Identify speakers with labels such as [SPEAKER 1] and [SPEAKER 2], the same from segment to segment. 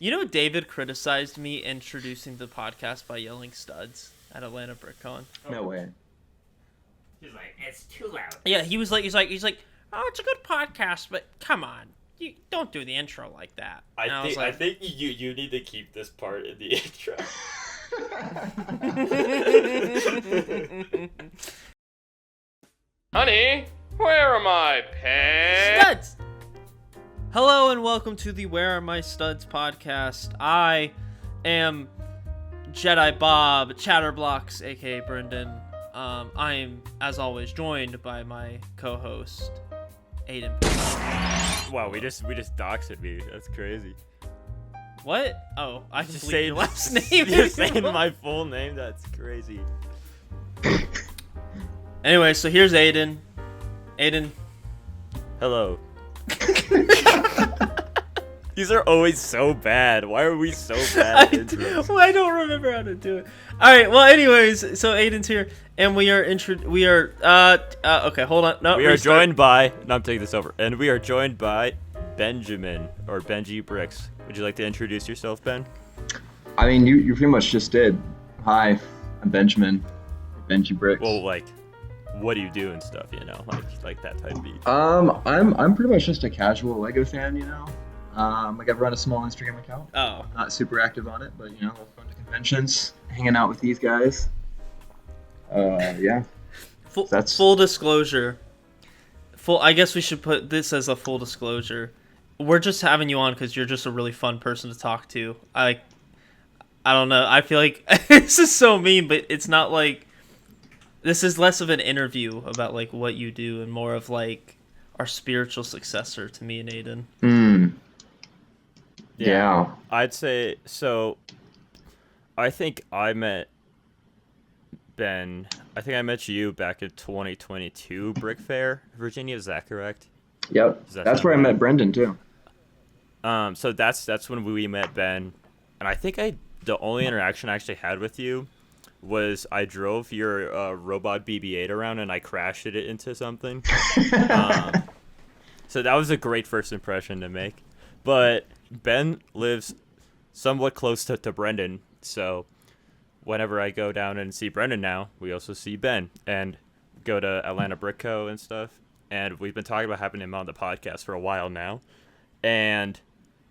[SPEAKER 1] You know, David criticized me introducing the podcast by yelling studs at Atlanta BrickCon.
[SPEAKER 2] No way.
[SPEAKER 3] He's like, it's too loud.
[SPEAKER 1] Yeah, he's like, oh, it's a good podcast, but come on, you don't do the intro like that.
[SPEAKER 3] I think you need to keep this part in the intro.
[SPEAKER 4] Honey, where are my pants?
[SPEAKER 1] Studs! Hello and welcome to the Where Are My Studs podcast. I am Jedi Bob Chatterblocks, aka Brendan. I am, as always, joined by my co-host, Aidan.
[SPEAKER 3] Wow, we just doxed me. That's crazy.
[SPEAKER 1] What? Oh, I
[SPEAKER 3] Just
[SPEAKER 1] just
[SPEAKER 3] saying
[SPEAKER 1] your last name.
[SPEAKER 3] You're saying my full name? That's crazy.
[SPEAKER 1] Anyway, so here's Aidan. Aidan.
[SPEAKER 3] Hello. These are always so bad. Why are we so bad at intros?
[SPEAKER 1] I don't remember how to do it. All right. Well, anyways, so Aidan's here, and we are okay. Hold on. No,
[SPEAKER 3] We are
[SPEAKER 1] restart.
[SPEAKER 3] joined by. No, I'm taking this over. And we are joined by Benjamin or BenjiBricks. Would you like to introduce yourself, Ben?
[SPEAKER 2] I mean, you pretty much just did. Hi, I'm Benjamin. BenjiBricks.
[SPEAKER 3] Well, like, what do you do and stuff? You know, like that type of beat.
[SPEAKER 2] I'm pretty much just a casual Lego fan. You know, like I've run a small Instagram account.
[SPEAKER 1] Oh.
[SPEAKER 2] Not super active on it, but you know, I've gone to conventions, hanging out with these guys. Yeah.
[SPEAKER 1] Full disclosure. I guess we should put this as a full disclosure. We're just having you on because you're just a really fun person to talk to. I don't know. I feel like this is so mean, but it's not like this is less of an interview about like what you do and more of like our spiritual successor to me and Aidan.
[SPEAKER 2] Yeah.
[SPEAKER 3] I'd say so. I think I met Ben. I think I met you back in 2022 Brick Fair, Virginia. Is that correct?
[SPEAKER 2] Yep.
[SPEAKER 3] Does that
[SPEAKER 2] That's
[SPEAKER 3] sound
[SPEAKER 2] where I
[SPEAKER 3] right?
[SPEAKER 2] met Brendan too.
[SPEAKER 3] So that's when we met Ben, and I think the only interaction I actually had with you was I drove your robot BB-8 around and I crashed it into something. So that was a great first impression to make. But Ben lives somewhat close to Brendan, so whenever I go down and see Brendan now, we also see Ben and go to Atlanta Brick Co. and stuff. And we've been talking about having him on the podcast for a while now. And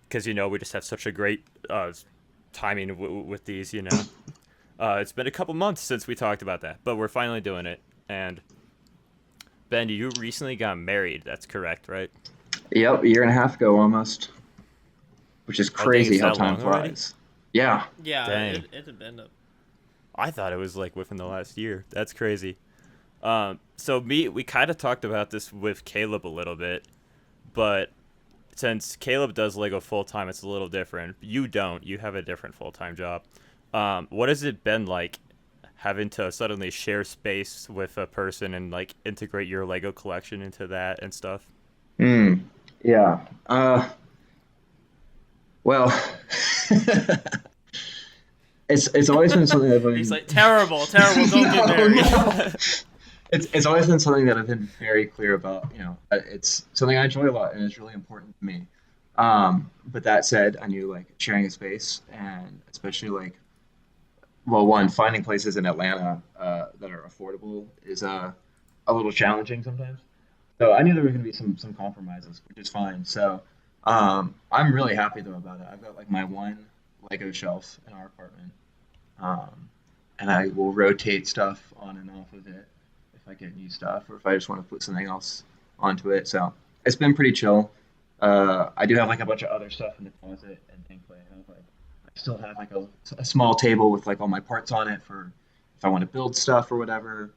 [SPEAKER 3] because, you know, we just have such a great timing with these, you know. It's been a couple months since we talked about that, but we're finally doing it. And Ben, you recently got married. That's correct, right?
[SPEAKER 2] Yep. A year and a half ago almost. Which is crazy
[SPEAKER 3] it's
[SPEAKER 2] how
[SPEAKER 3] that
[SPEAKER 2] time
[SPEAKER 3] long already?
[SPEAKER 2] flies. Yeah.
[SPEAKER 1] Yeah,
[SPEAKER 3] Dang.
[SPEAKER 1] it had been.
[SPEAKER 3] I thought it was like within the last year. That's crazy. So we kind of talked about this with Caleb a little bit, but since Caleb does Lego full time, it's a little different. You don't. You have a different full time job. What has it been like having to suddenly share space with a person and like integrate your Lego collection into that and stuff?
[SPEAKER 2] Yeah. Well, it's always been something that I've been.
[SPEAKER 1] He's like terrible. Don't get married.
[SPEAKER 2] No. It's always been something that I've been very clear about. You know, it's something I enjoy a lot and it's really important to me. But that said, I knew like sharing a space and especially like, well, one, finding places in Atlanta that are affordable is a little challenging sometimes. So I knew there were going to be some compromises, which is fine. So I'm really happy though about it. I've got like my one Lego shelf in our apartment, and I will rotate stuff on and off of it if I get new stuff or if I just want to put something else onto it. So it's been pretty chill. I do have like a bunch of other stuff in the closet, and thankfully I still have like a small table with like all my parts on it for if I want to build stuff or whatever.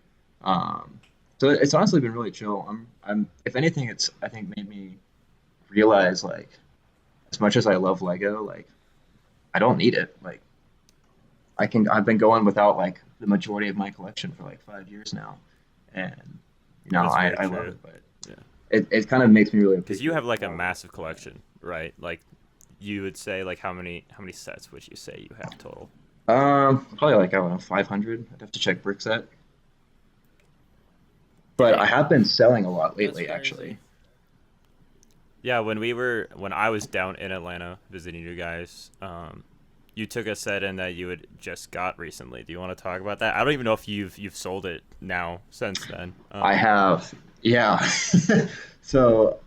[SPEAKER 2] So it's honestly been really chill. I'm if anything, it's I think made me realize like as much as I love Lego, like I don't need it. Like I've been going without like the majority of my collection for like 5 years now, and you know
[SPEAKER 3] That's very
[SPEAKER 2] I love
[SPEAKER 3] true.
[SPEAKER 2] it, but
[SPEAKER 3] Yeah.
[SPEAKER 2] it kind of makes me really
[SPEAKER 3] Because you have like a
[SPEAKER 2] appreciate
[SPEAKER 3] massive collection, right? Like you would say like how many sets would you say you have total?
[SPEAKER 2] Probably like I don't know 500. I'd have to check BrickSet. But I have been selling a lot lately,
[SPEAKER 1] That's crazy.
[SPEAKER 2] actually.
[SPEAKER 3] Yeah, when I was down in Atlanta visiting you guys, you took a set in that you had just got recently. Do you want to talk about that? I don't even know if you've sold it now since then.
[SPEAKER 2] I have, yeah. So,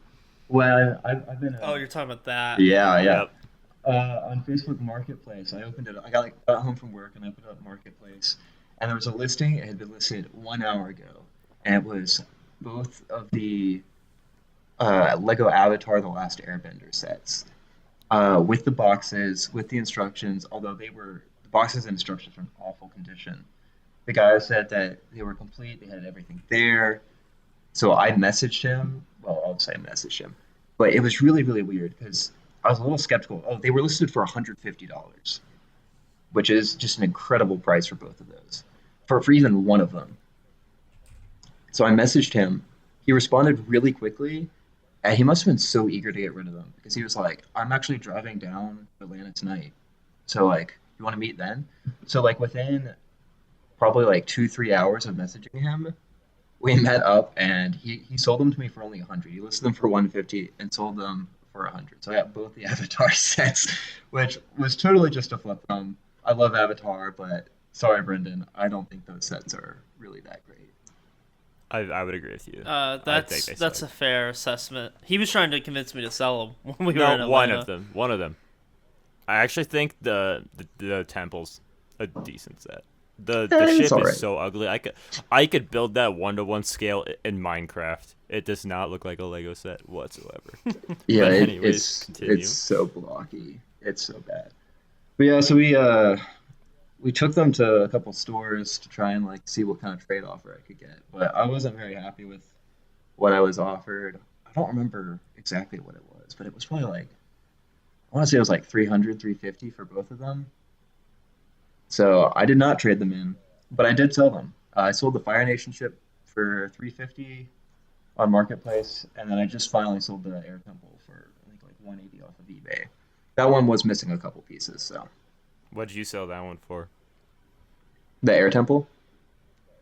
[SPEAKER 2] well, I've been
[SPEAKER 1] Oh, you're talking about that.
[SPEAKER 2] yeah, yeah.
[SPEAKER 3] Yep.
[SPEAKER 2] On Facebook Marketplace, I opened it. I got home from work and I put it up Marketplace, and there was a listing. It had been listed 1 hour ago, and it was both of the Lego Avatar: The Last Airbender sets, with the boxes, with the instructions. Although the boxes and instructions were in awful condition. The guy said that they were complete. They had everything there. So I messaged him. Well, I'll say I messaged him, but it was really, really weird because I was a little skeptical. Oh, they were listed for $150, which is just an incredible price for both of those, for even one of them. So I messaged him. He responded really quickly, and he must have been so eager to get rid of them because he was like, "I'm actually driving down to Atlanta tonight, so like, you want to meet then?" So like within probably like 2 3 hours of messaging him, we met up and he sold them to me for only 100. He listed them for 150 and sold them for 100. So I got both the Avatar sets, which was totally just a flip from. I love Avatar, but sorry, Brendan, I don't think those sets are really that great.
[SPEAKER 3] I would agree with you. I think they
[SPEAKER 1] That's a
[SPEAKER 3] suck.
[SPEAKER 1] fair assessment. He was trying to convince me to sell them when we were in
[SPEAKER 3] No,
[SPEAKER 1] Atlanta.
[SPEAKER 3] one of them. I actually think the temple's a decent set. The
[SPEAKER 2] It's
[SPEAKER 3] ship
[SPEAKER 2] all
[SPEAKER 3] is
[SPEAKER 2] right.
[SPEAKER 3] so ugly. I could build that 1-to-1 scale in Minecraft. It does not look like a Lego set whatsoever.
[SPEAKER 2] Yeah,
[SPEAKER 3] But anyways, continue.
[SPEAKER 2] it's so blocky. It's so bad. But yeah, so we took them to a couple stores to try and like see what kind of trade offer I could get. But I wasn't very happy with what I was offered. I don't remember exactly what it was, but it was probably like I want to say it was like 300, 350 for both of them. So I did not trade them in, but I did sell them. I sold the Fire Nation ship for 350 on Marketplace, and then I just finally sold the Air Temple for I think like 180 off of eBay. That one was missing a couple pieces, so
[SPEAKER 3] What'd you sell that one for?
[SPEAKER 2] the Air Temple,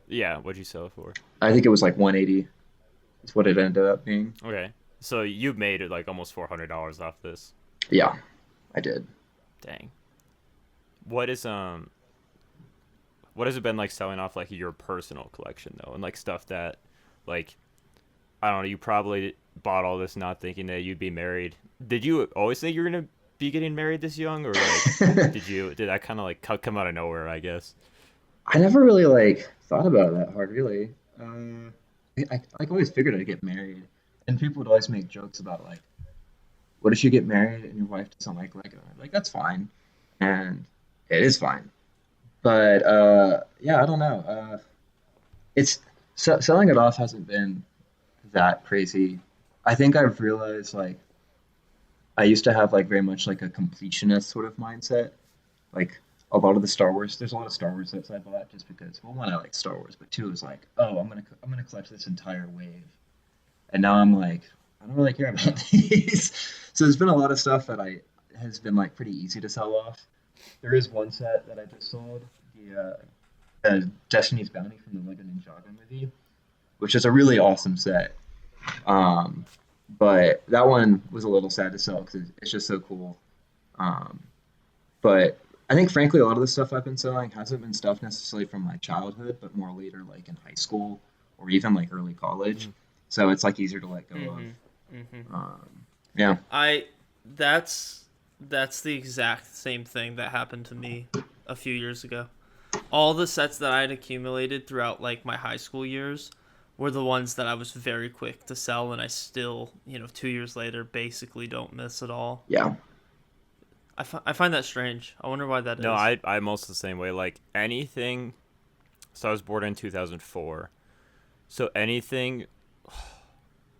[SPEAKER 3] Yeah, what'd you sell it for?
[SPEAKER 2] I think it was like 180. Is what it ended up being.
[SPEAKER 3] Okay, so you made it like almost $400 off this.
[SPEAKER 2] Yeah, I did.
[SPEAKER 3] Dang. What is what has it been like selling off like your personal collection though, and like stuff that like I don't know, you probably bought all this not thinking that you'd be married. Did you always think you were gonna be getting married this young, or like did that kind of like come out of nowhere? I guess.
[SPEAKER 2] I never really like thought about it that hard, really. I like always figured I'd get married, and people would always make jokes about like, what if you get married and your wife doesn't like Lego? Like that's fine, and it is fine. But yeah, I don't know. It's selling it off hasn't been that crazy. I think I've realized like I used to have like very much like a completionist sort of mindset. Like a lot of the Star Wars, there's a lot of Star Wars sets I bought just because, well, one, I like Star Wars, but two is like, oh, I'm gonna collect this entire wave, and now I'm like, I don't really care about these. So there's been a lot of stuff that I has been like pretty easy to sell off. There is one set that I just sold, Destiny's Bounty from the Lego Ninjago movie, which is a really awesome set. Um, but that one was a little sad to sell because it's just so cool. Um, but I think, frankly, a lot of the stuff I've been selling hasn't been stuff necessarily from my childhood, but more later, like in high school or even like early college. So it's like easier to let go of. Yeah.
[SPEAKER 1] I that's that's the exact same thing that happened to me a few years ago. All the sets that I had accumulated throughout like my high school years were the ones that I was very quick to sell, and I still, 2 years later, basically don't miss at all.
[SPEAKER 2] Yeah.
[SPEAKER 1] I find that strange. I wonder why that is.
[SPEAKER 3] No, I'm also the same way. Like anything. So I was born in 2004. So anything.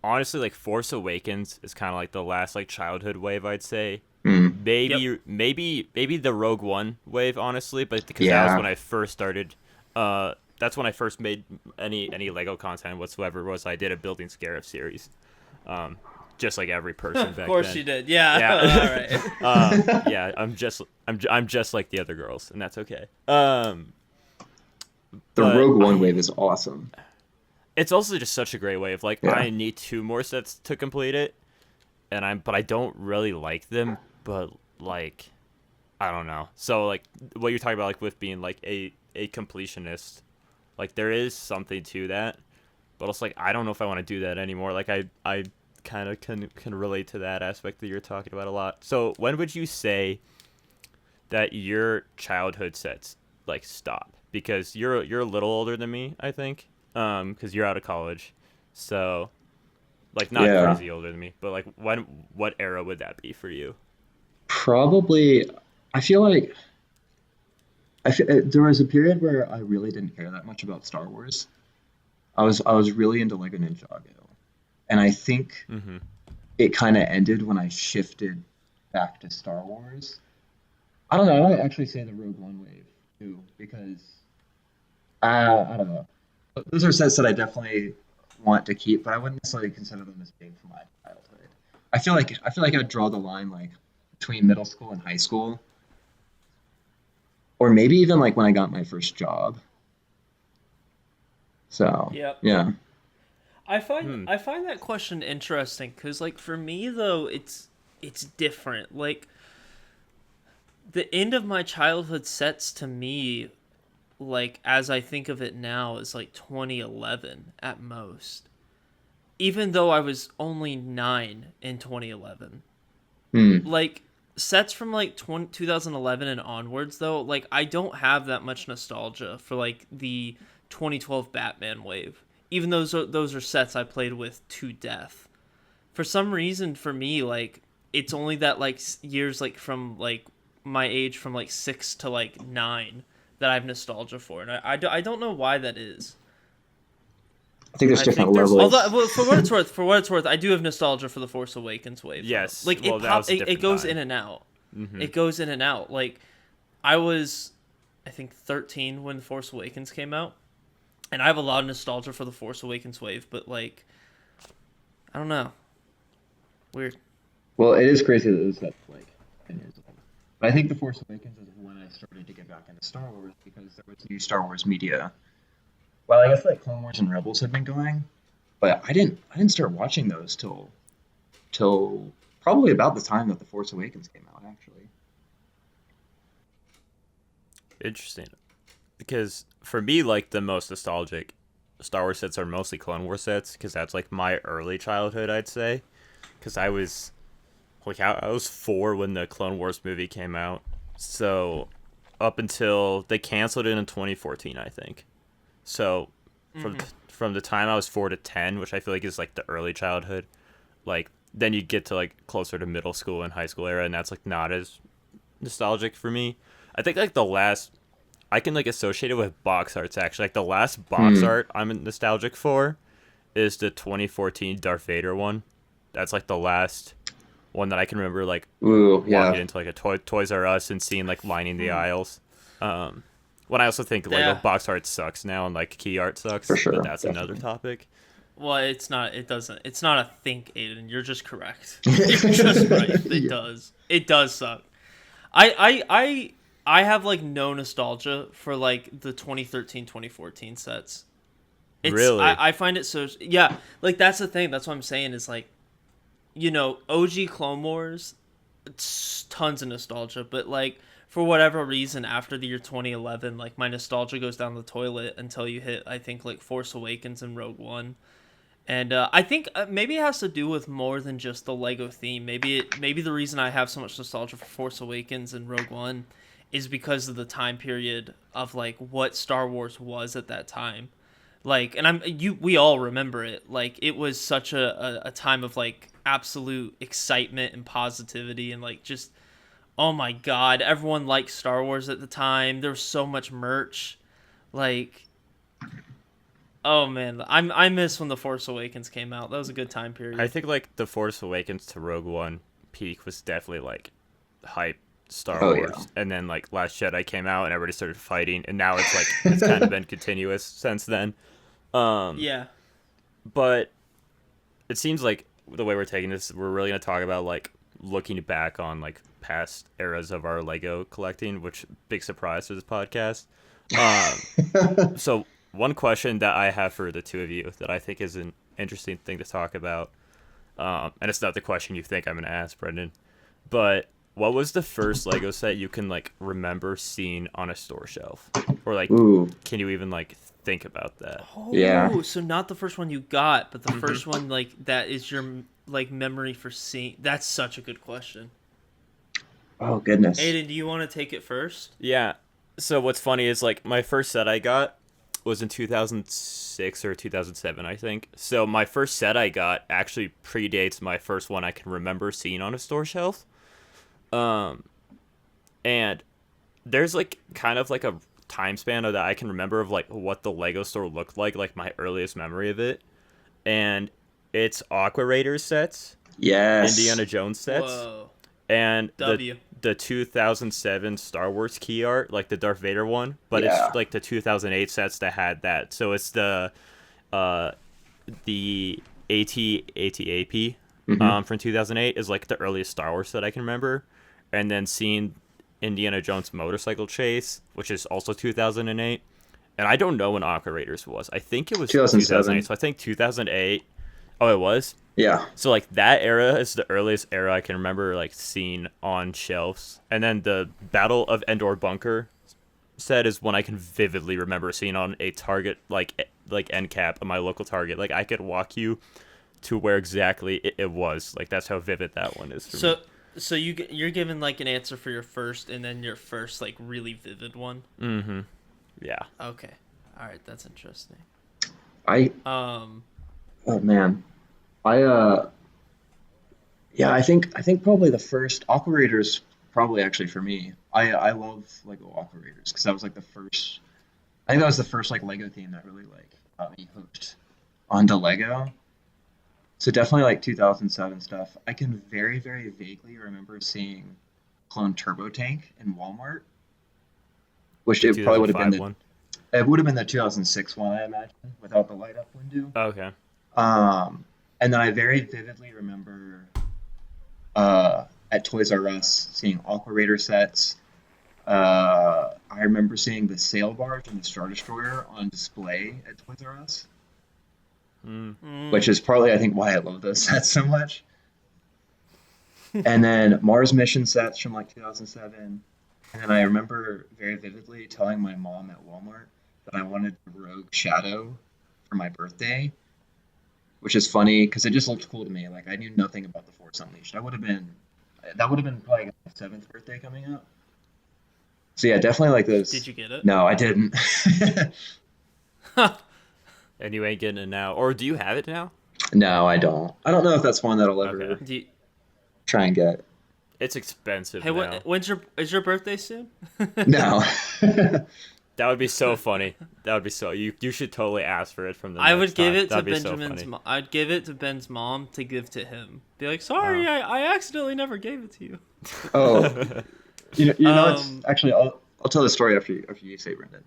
[SPEAKER 3] Honestly, like Force Awakens is kind of like the last like childhood wave, I'd say.
[SPEAKER 2] Mm.
[SPEAKER 3] Maybe the Rogue One wave, honestly, but because that
[SPEAKER 2] Yeah.
[SPEAKER 3] was when I first started. That's when I first made any Lego content whatsoever. Was I did a Building Scarif series, just like every person back then.
[SPEAKER 1] Of course you did. Yeah.
[SPEAKER 3] Yeah.
[SPEAKER 1] All right.
[SPEAKER 3] Yeah, I'm just like the other girls, and that's okay.
[SPEAKER 2] The
[SPEAKER 3] But
[SPEAKER 2] Rogue One wave is awesome.
[SPEAKER 3] it's also just such a great wave. Like
[SPEAKER 2] Yeah.
[SPEAKER 3] I need 2 more sets to complete it, but I don't really like them, but like I don't know. So like what you're talking about, like with being like a completionist, like there is something to that, but it's like I don't know if I want to do that anymore. Like I kind of can relate to that aspect that you're talking about a lot. So when would you say that your childhood sets like stop? Because you're a little older than me, I think. Because you're out of college, so like not
[SPEAKER 2] Yeah,
[SPEAKER 3] crazy older than me, but like what era would that be for you?
[SPEAKER 2] probably. I feel like there was a period where I really didn't care that much about Star Wars. I was really into Lego Ninjago, and I think
[SPEAKER 3] Mm-hmm.
[SPEAKER 2] it kind of ended when I shifted back to Star Wars. I don't know. I might actually say the Rogue One wave too, because I don't know. Those are sets that I definitely want to keep, but I wouldn't necessarily consider them as being from my childhood. I feel like I'd draw the line like between middle school and high school, or maybe even like when I got my first job. So
[SPEAKER 1] Yep.
[SPEAKER 2] yeah.
[SPEAKER 3] Hmm.
[SPEAKER 1] I find that question interesting because like for me though it's different. Like the end of my childhood sets to me, like as I think of it now, is like 2011 at most. Even though I was only 9 in 2011.
[SPEAKER 2] Hmm.
[SPEAKER 1] Like sets from like 2011 and onwards though, like I don't have that much nostalgia for like the 2012 Batman wave. Even those are sets I played with to death. For some reason for me like it's only that like years like from like my age from like 6 to like 9 that I have nostalgia for, and I don't know why that is.
[SPEAKER 2] I think there's
[SPEAKER 1] I
[SPEAKER 2] different
[SPEAKER 1] think there's, although
[SPEAKER 2] levels.
[SPEAKER 1] well, for what it's worth, I do have nostalgia for the Force Awakens wave though.
[SPEAKER 3] Yes.
[SPEAKER 1] Like
[SPEAKER 3] Well, that was a
[SPEAKER 1] it
[SPEAKER 3] different
[SPEAKER 1] goes
[SPEAKER 3] time.
[SPEAKER 1] in and out.
[SPEAKER 3] Mm-hmm.
[SPEAKER 1] It goes in and out. Like I was, I think 13 when the Force Awakens came out, and I have a lot of nostalgia for the Force Awakens wave. But like, I don't know, weird.
[SPEAKER 2] Well, it is crazy that it was that like 10 years old. But I think The Force Awakens is when I started to get back into Star Wars because there was new Star Wars media. Well, I guess like Clone Wars and Rebels had been going, but I didn't start watching those till probably about the time that The Force Awakens came out, actually.
[SPEAKER 3] Interesting. Because for me, like the most nostalgic Star Wars sets are mostly Clone Wars sets, because that's like my early childhood, I'd say. Because I was 4 when the Clone Wars movie came out, so up until they canceled it in 2014, I think. So from the time I was 4 to 10, which I feel like is like the early childhood, like then you get to like closer to middle school and high school era, and that's like not as nostalgic for me. I think like the last I can like associate it with box arts actually. Like the last box
[SPEAKER 2] Hmm.
[SPEAKER 3] art I'm nostalgic for is the 2014 Darth Vader one. That's like the last one that I can remember like
[SPEAKER 2] Ooh,
[SPEAKER 3] walking
[SPEAKER 2] yeah,
[SPEAKER 3] into like a Toys R Us and seeing like lining the aisles. Um, when I also think Lego
[SPEAKER 1] Yeah.
[SPEAKER 3] box art sucks now and like key art
[SPEAKER 2] for
[SPEAKER 3] sucks, but
[SPEAKER 2] sure,
[SPEAKER 3] that's another
[SPEAKER 2] definitely.
[SPEAKER 3] topic.
[SPEAKER 1] Well, it's not. It doesn't. It's not a think, Aiden. You're just correct. You're just right. It
[SPEAKER 2] Yeah.
[SPEAKER 1] does. It does suck. I have like no nostalgia for like the 2013 2014 sets. It's
[SPEAKER 3] Really?
[SPEAKER 1] I find it so yeah, like that's the thing. That's what I'm saying is like, OG Clone Wars, it's tons of nostalgia, but like for whatever reason after the year 2011, like my nostalgia goes down the toilet until you hit I think like Force Awakens and Rogue One. And I think maybe it has to do with more than just the Lego theme. Maybe the reason I have so much nostalgia for Force Awakens and Rogue One is because of the time period of like what Star Wars was at that time. Like, and we all remember it. Like, it was such a time of like absolute excitement and positivity and like just oh my god, everyone liked Star Wars at the time. There was so much merch. Like, oh man, I miss when the Force Awakens came out. That was a good time
[SPEAKER 3] I
[SPEAKER 1] period.
[SPEAKER 3] think like the Force Awakens to Rogue One peak was definitely like hype Star
[SPEAKER 2] Oh yeah.
[SPEAKER 3] Wars, and then like Last Jedi came out and everybody started fighting, and now it's like it's kind of been continuous since then. Um,
[SPEAKER 1] Yeah.
[SPEAKER 3] but it seems like the way we're taking this, we're really gonna talk about like looking back on like past eras of our Lego collecting, which big surprise for this podcast. So one question that I have for the two of you that I think is an interesting thing to talk about. And it's not the question you think I'm gonna ask, Brendan. But what was the first Lego set you can like remember seeing on a store shelf, or like,
[SPEAKER 2] Ooh,
[SPEAKER 3] can you even like think about that?
[SPEAKER 1] Oh,
[SPEAKER 2] Yeah.
[SPEAKER 1] so not the first one you got, but the first one like that is your like memory for seeing. That's such a good question.
[SPEAKER 2] oh goodness.
[SPEAKER 1] Aiden, do you want to take it first?
[SPEAKER 3] Yeah. So what's funny is like my first set I got was in 2006 or 2007, I think. So my first set I got actually predates my first one I can remember seeing on a store shelf. And there's like kind of like a time span of that I can remember of like what the Lego store looked like my earliest memory of it. And it's Aqua Raiders sets,
[SPEAKER 2] Yes.
[SPEAKER 3] Indiana Jones sets,
[SPEAKER 1] Whoa.
[SPEAKER 3] and
[SPEAKER 1] W.
[SPEAKER 3] the 2007 Star Wars key art, like the Darth Vader one, but
[SPEAKER 2] Yeah.
[SPEAKER 3] it's like the 2008 sets that had that. So it's the AT-AT-AP from 2008 is like the earliest Star Wars that I can remember, and then seeing Indiana Jones motorcycle chase, which is also 2008. And I don't know when Aqua Raiders was. I think it was
[SPEAKER 2] 2007.
[SPEAKER 3] 2008. So I think 2008. Oh, it was?
[SPEAKER 2] Yeah.
[SPEAKER 3] So like that era is the earliest era I can remember like seeing on shelves. And then the Battle of Endor Bunker set is one I can vividly remember seeing on a Target like end cap of my local Target. Like I could walk you to where exactly it was. Like that's how vivid that one is for me.
[SPEAKER 1] So you're given like an answer for your first, and then your first like really vivid one.
[SPEAKER 3] Mm-hmm. Yeah.
[SPEAKER 1] Okay, all right, that's interesting.
[SPEAKER 2] I
[SPEAKER 1] Um,
[SPEAKER 2] oh man. Yeah, I think probably the first Aqua Raiders probably actually for me. I love Lego Aqua Raiders because that was like the first. I think that was the first like Lego theme that really like got me hooked onto Lego. So definitely like 2007 stuff. I can very very vaguely remember seeing Clone Turbo Tank in Walmart, which
[SPEAKER 3] The
[SPEAKER 2] it probably would have been
[SPEAKER 3] 2005
[SPEAKER 2] the
[SPEAKER 3] one.
[SPEAKER 2] it would have been the 2006 one I imagine without the light up window.
[SPEAKER 3] Okay.
[SPEAKER 2] And then I very vividly remember at Toys R Us seeing Aqua Raider sets. I remember seeing the sail barge and the Star Destroyer on display at Toys R Us, which is partly, I think, why I love those sets so much. And then Mars mission sets from like 2007. And then I remember very vividly telling my mom at Walmart that I wanted a Rogue Shadow for my birthday, which is funny because it just looked cool to me. Like I knew nothing about the Force Unleashed. That would have been probably like my seventh birthday coming up. So yeah, definitely like those.
[SPEAKER 1] did you get it?
[SPEAKER 2] No, I didn't.
[SPEAKER 3] And you ain't getting it now. Or do you have it now?
[SPEAKER 2] No, I don't. I don't know if that's one that I'll ever
[SPEAKER 3] Okay.
[SPEAKER 1] Do you,
[SPEAKER 2] try and get.
[SPEAKER 3] It's expensive
[SPEAKER 1] hey,
[SPEAKER 3] now.
[SPEAKER 1] when's your birthday soon?
[SPEAKER 2] No.
[SPEAKER 3] That would be so funny. That would be so. You should totally ask for it from the.
[SPEAKER 1] I
[SPEAKER 3] next
[SPEAKER 1] would give
[SPEAKER 3] time.
[SPEAKER 1] it to
[SPEAKER 3] That'd be so
[SPEAKER 1] Benjamin's.
[SPEAKER 3] funny.
[SPEAKER 1] I'd give it to Ben's mom to give to him. Be like, sorry, I accidentally never gave it to you.
[SPEAKER 2] Oh, it's
[SPEAKER 1] Um,
[SPEAKER 2] actually I'll tell the story after you say Brendan.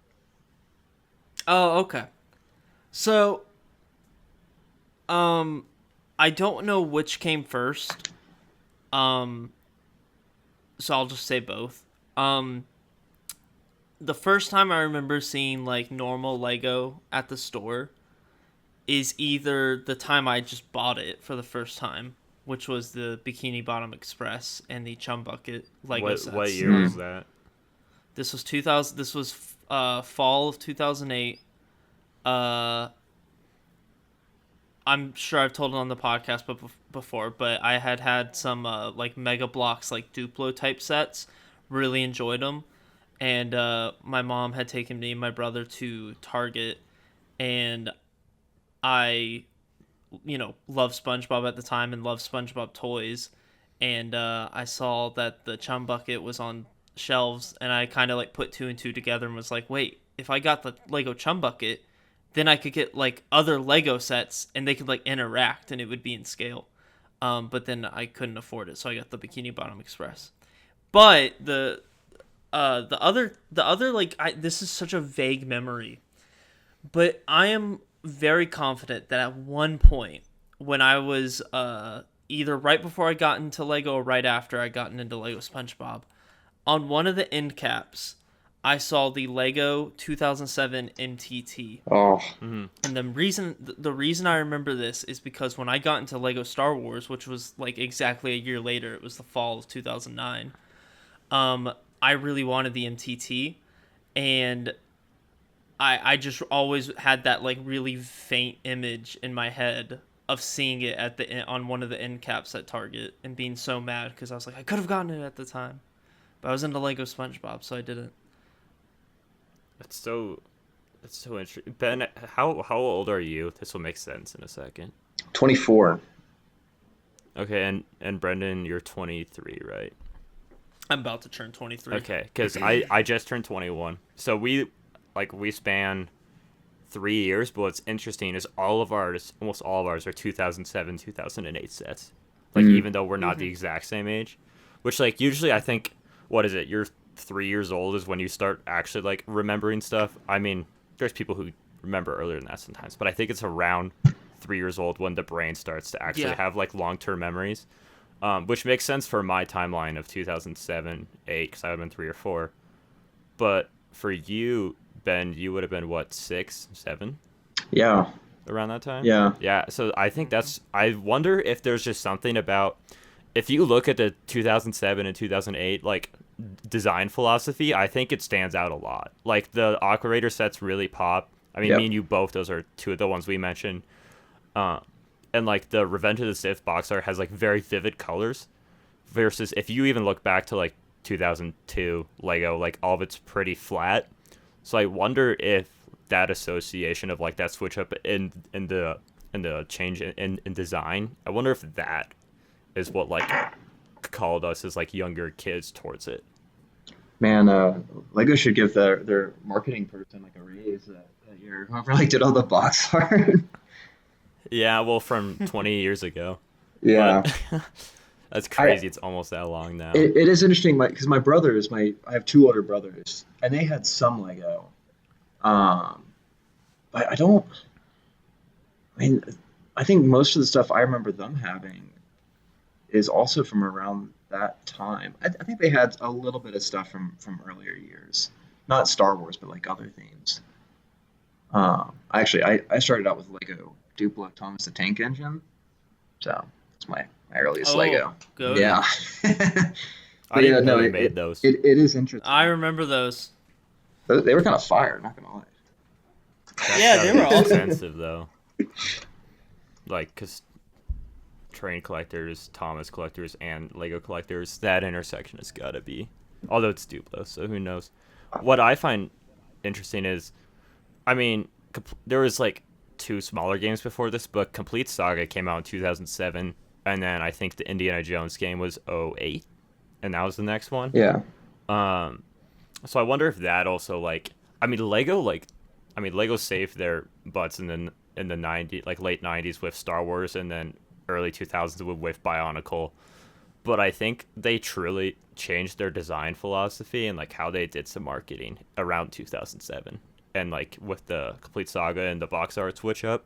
[SPEAKER 1] Oh, okay. So, I don't know which came first. So I'll just say both. The first time I remember seeing like normal Lego at the store is either the time I just bought it for the first time, which was the Bikini Bottom Express and the Chum Bucket Lego sets.
[SPEAKER 3] What year was that?
[SPEAKER 1] This was 2000. This was fall of 2008. I'm sure I've told it on the podcast before, but I had some like Mega Bloks like Duplo type sets. Really enjoyed them, and my mom had taken me and my brother to Target, and I, loved SpongeBob at the time and loved SpongeBob toys, and I saw that the Chum Bucket was on shelves, and I kind of like put two and two together and was like, wait, if I got the Lego Chum Bucket, then I could get like other Lego sets and they could like interact and it would be in scale. But then I couldn't afford it, so I got the Bikini Bottom Express. But the other like this is such a vague memory, but I am very confident that at one point when I was either right before I got into Lego or right after I gotten into Lego SpongeBob, on one of the end caps, I saw the Lego 2007 MTT.
[SPEAKER 2] Oh,
[SPEAKER 3] Mm-hmm.
[SPEAKER 1] And the reason I remember this is because when I got into Lego Star Wars, which was like exactly a year later, it was the fall of 2009. I really wanted the MTT, and I just always had that like really faint image in my head of seeing it on one of the end caps at Target and being so mad because I was like, I could have gotten it at the time, but I was into Lego SpongeBob, so I didn't.
[SPEAKER 3] That's so interesting. Ben, how old are you? This will make sense in a second.
[SPEAKER 2] 24.
[SPEAKER 3] Okay, and Brendan, you're 23, right?
[SPEAKER 1] I'm about to turn 23.
[SPEAKER 3] Okay, because I just turned 21, so we span 3 years. But what's interesting is almost all of ours are 2007, 2008 sets. Like even though we're not the exact same age, which like usually I think, what is it? You're 3 years old is when you start actually like remembering stuff. I mean, there's people who remember earlier than that sometimes, but I think it's around 3 years old when the brain starts to actually have like long-term memories, which makes sense for my timeline of 2007, 8, because I would have been 3 or 4. But for you, Ben, you would have been what, 6, 7?
[SPEAKER 2] Yeah.
[SPEAKER 3] Around that time?
[SPEAKER 2] Yeah.
[SPEAKER 3] Yeah, so I think I wonder if there's just something about, if you look at the 2007 and 2008, like, design philosophy, I think it stands out a lot. Like, the Aquarator sets really pop. I mean, me and you both, those are two of the ones we mentioned. And, like, the Revenge of the Sith box art has, like, very vivid colors. Versus, if you even look back to, like, 2002 Lego, like, all of it's pretty flat. So I wonder if that association of, like, that switch up in the change in design, I wonder if that is what, like, called us as, like, younger kids towards it.
[SPEAKER 2] Man, Lego should give their marketing person like a raise that year. Whoever like did all the box art.
[SPEAKER 3] Yeah, well, from 20 years ago.
[SPEAKER 2] Yeah.
[SPEAKER 3] But that's crazy. It's almost that long now.
[SPEAKER 2] It is interesting, because my brothers, I have two older brothers, and they had some Lego. But I don't. I mean, I think most of the stuff I remember them having is also from around that time. I think they had a little bit of stuff from earlier years, not Star Wars, but like other themes. I started out with Lego Duplo Thomas the Tank Engine, so it's my earliest Lego.
[SPEAKER 1] Good.
[SPEAKER 2] Yeah.
[SPEAKER 3] I didn't know they made those.
[SPEAKER 2] It is interesting.
[SPEAKER 1] I remember those.
[SPEAKER 2] They were kind of fire, not gonna lie.
[SPEAKER 1] Yeah, they were awesome.
[SPEAKER 3] Expensive though. Like, cause train collectors, Thomas collectors, and Lego collectors, that intersection has got to be. Although it's Duplo, so who knows? What I find interesting is, I mean, there was like 2 smaller games before this, but Complete Saga came out in 2007, and then I think the Indiana Jones game was 2008, and that was the next one.
[SPEAKER 2] Yeah.
[SPEAKER 3] So I wonder if that also, like, Lego saved their butts in the 90s, like late 90s with Star Wars, and then early 2000s with Bionicle. But I think they truly changed their design philosophy and like how they did some marketing around 2007, and like with the Complete Saga and the box art switch up.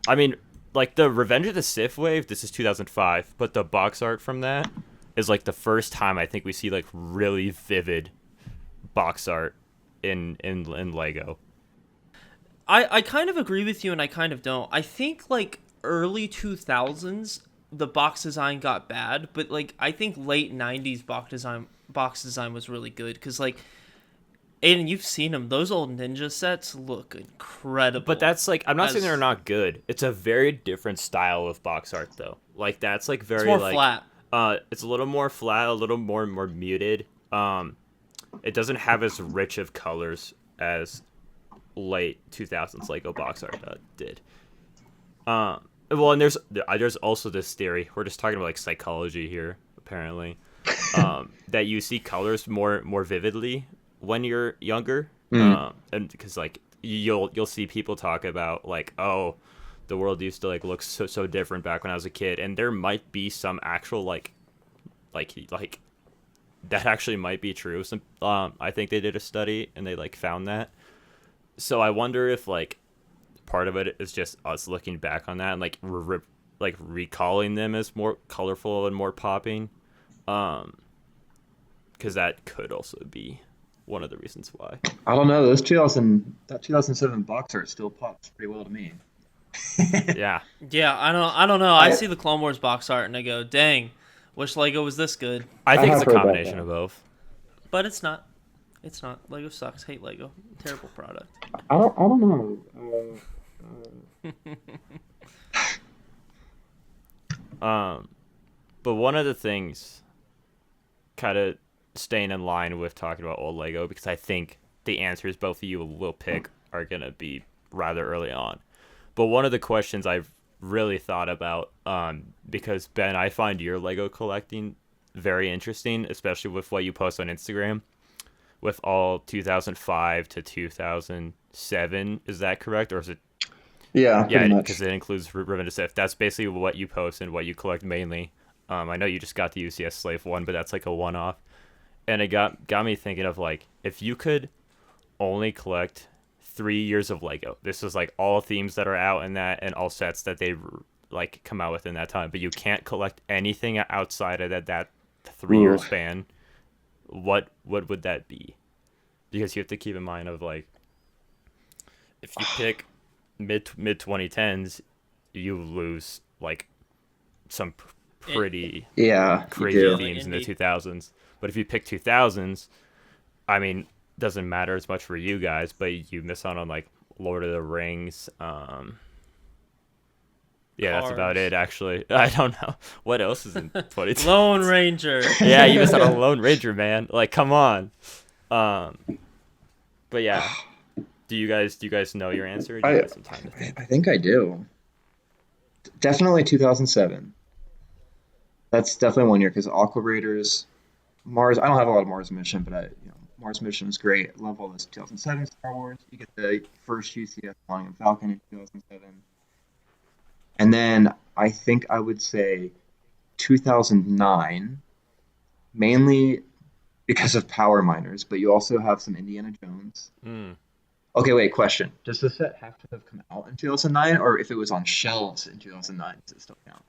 [SPEAKER 3] I mean, like the Revenge of the Sith wave, this is 2005, but the box art from that is like the first time I think we see like really vivid box art in Lego.
[SPEAKER 1] I kind of agree with you, and I kind of don't. I think like early 2000s the box design got bad, but like I think late 90s box design was really good, because like, Aiden, you've seen them. Those old Ninja sets look incredible.
[SPEAKER 3] But that's like, I'm not saying they're not good. It's a very different style of box art though. Like that's like very,
[SPEAKER 1] it's more
[SPEAKER 3] like
[SPEAKER 1] flat.
[SPEAKER 3] It's a little more flat, a little more muted. It doesn't have as rich of colors as late 2000s Lego box art did. Well, and there's also this theory. We're just talking about like psychology here, apparently, that you see colors more vividly when you're younger, and because like you'll see people talk about like, oh, the world used to like look so different back when I was a kid, and there might be some actual like that actually might be true. Some I think they did a study and they like found that. So I wonder if like part of it is just us looking back on that and like recalling them as more colorful and more popping, because because that could also be one of the reasons why.
[SPEAKER 2] I don't know. That 2007 box art still pops pretty well to me.
[SPEAKER 3] Yeah.
[SPEAKER 1] Yeah, I don't know. I see the Clone Wars box art and I go, dang, wish Lego was this good.
[SPEAKER 3] I think
[SPEAKER 2] have
[SPEAKER 3] it's a
[SPEAKER 2] heard that,
[SPEAKER 3] combination
[SPEAKER 2] though.
[SPEAKER 3] of both.
[SPEAKER 1] But it's not. It's not. Lego sucks. Hate Lego. Terrible product.
[SPEAKER 2] I don't know.
[SPEAKER 3] But one of the things, kind of staying in line with talking about old Lego, because I think the answers both of you will pick are gonna be rather early on. But one of the questions I've really thought about, because Ben, I find your Lego collecting very interesting, especially with what you post on Instagram, with all 2005 to 2007. Is that correct, or is it?
[SPEAKER 2] Yeah,
[SPEAKER 3] Yeah,
[SPEAKER 2] pretty much.
[SPEAKER 3] because it includes Revenge of Sith. That's basically what you post and what you collect mainly. I know you just got the UCS Slave one, but that's like a one-off. And it got me thinking of, like, if you could only collect 3 years of Lego. This is like all themes that are out in that, and all sets that they like come out within that time. But you can't collect anything outside of that 3 year
[SPEAKER 2] Ooh.
[SPEAKER 3] span. What would that be? Because you have to keep in mind of, like, if you pick mid 2010s, you lose like some pretty
[SPEAKER 2] Yeah, you
[SPEAKER 3] crazy
[SPEAKER 2] do.
[SPEAKER 3] themes in the
[SPEAKER 1] Indeed.
[SPEAKER 3] 2000s. But if you pick 2000s, I mean, doesn't matter as much for you guys, but you miss out on like Lord of the Rings. Yeah, that's about
[SPEAKER 1] Cars.
[SPEAKER 3] it. Actually, I don't know what else is in 2010.
[SPEAKER 1] Lone Ranger.
[SPEAKER 3] Yeah, you missed out on Lone Ranger, man. Like, come on. But yeah, do you guys know your answer? Or do you have some time to think?
[SPEAKER 2] I think I do. Definitely 2007. That's definitely one year because Aqua Raiders, Mars. I don't have a lot of Mars Mission, but Mars Mission is great. I love all this 2007 Star Wars. You get the first UCS Millennium Falcon in 2007, and then I think I would say 2009, mainly because of Power Miners, but you also have some Indiana Jones.
[SPEAKER 3] Mm.
[SPEAKER 2] Okay, wait, question. Does the set have to have come out in 2009, or if it was on shelves in 2009, does it still count?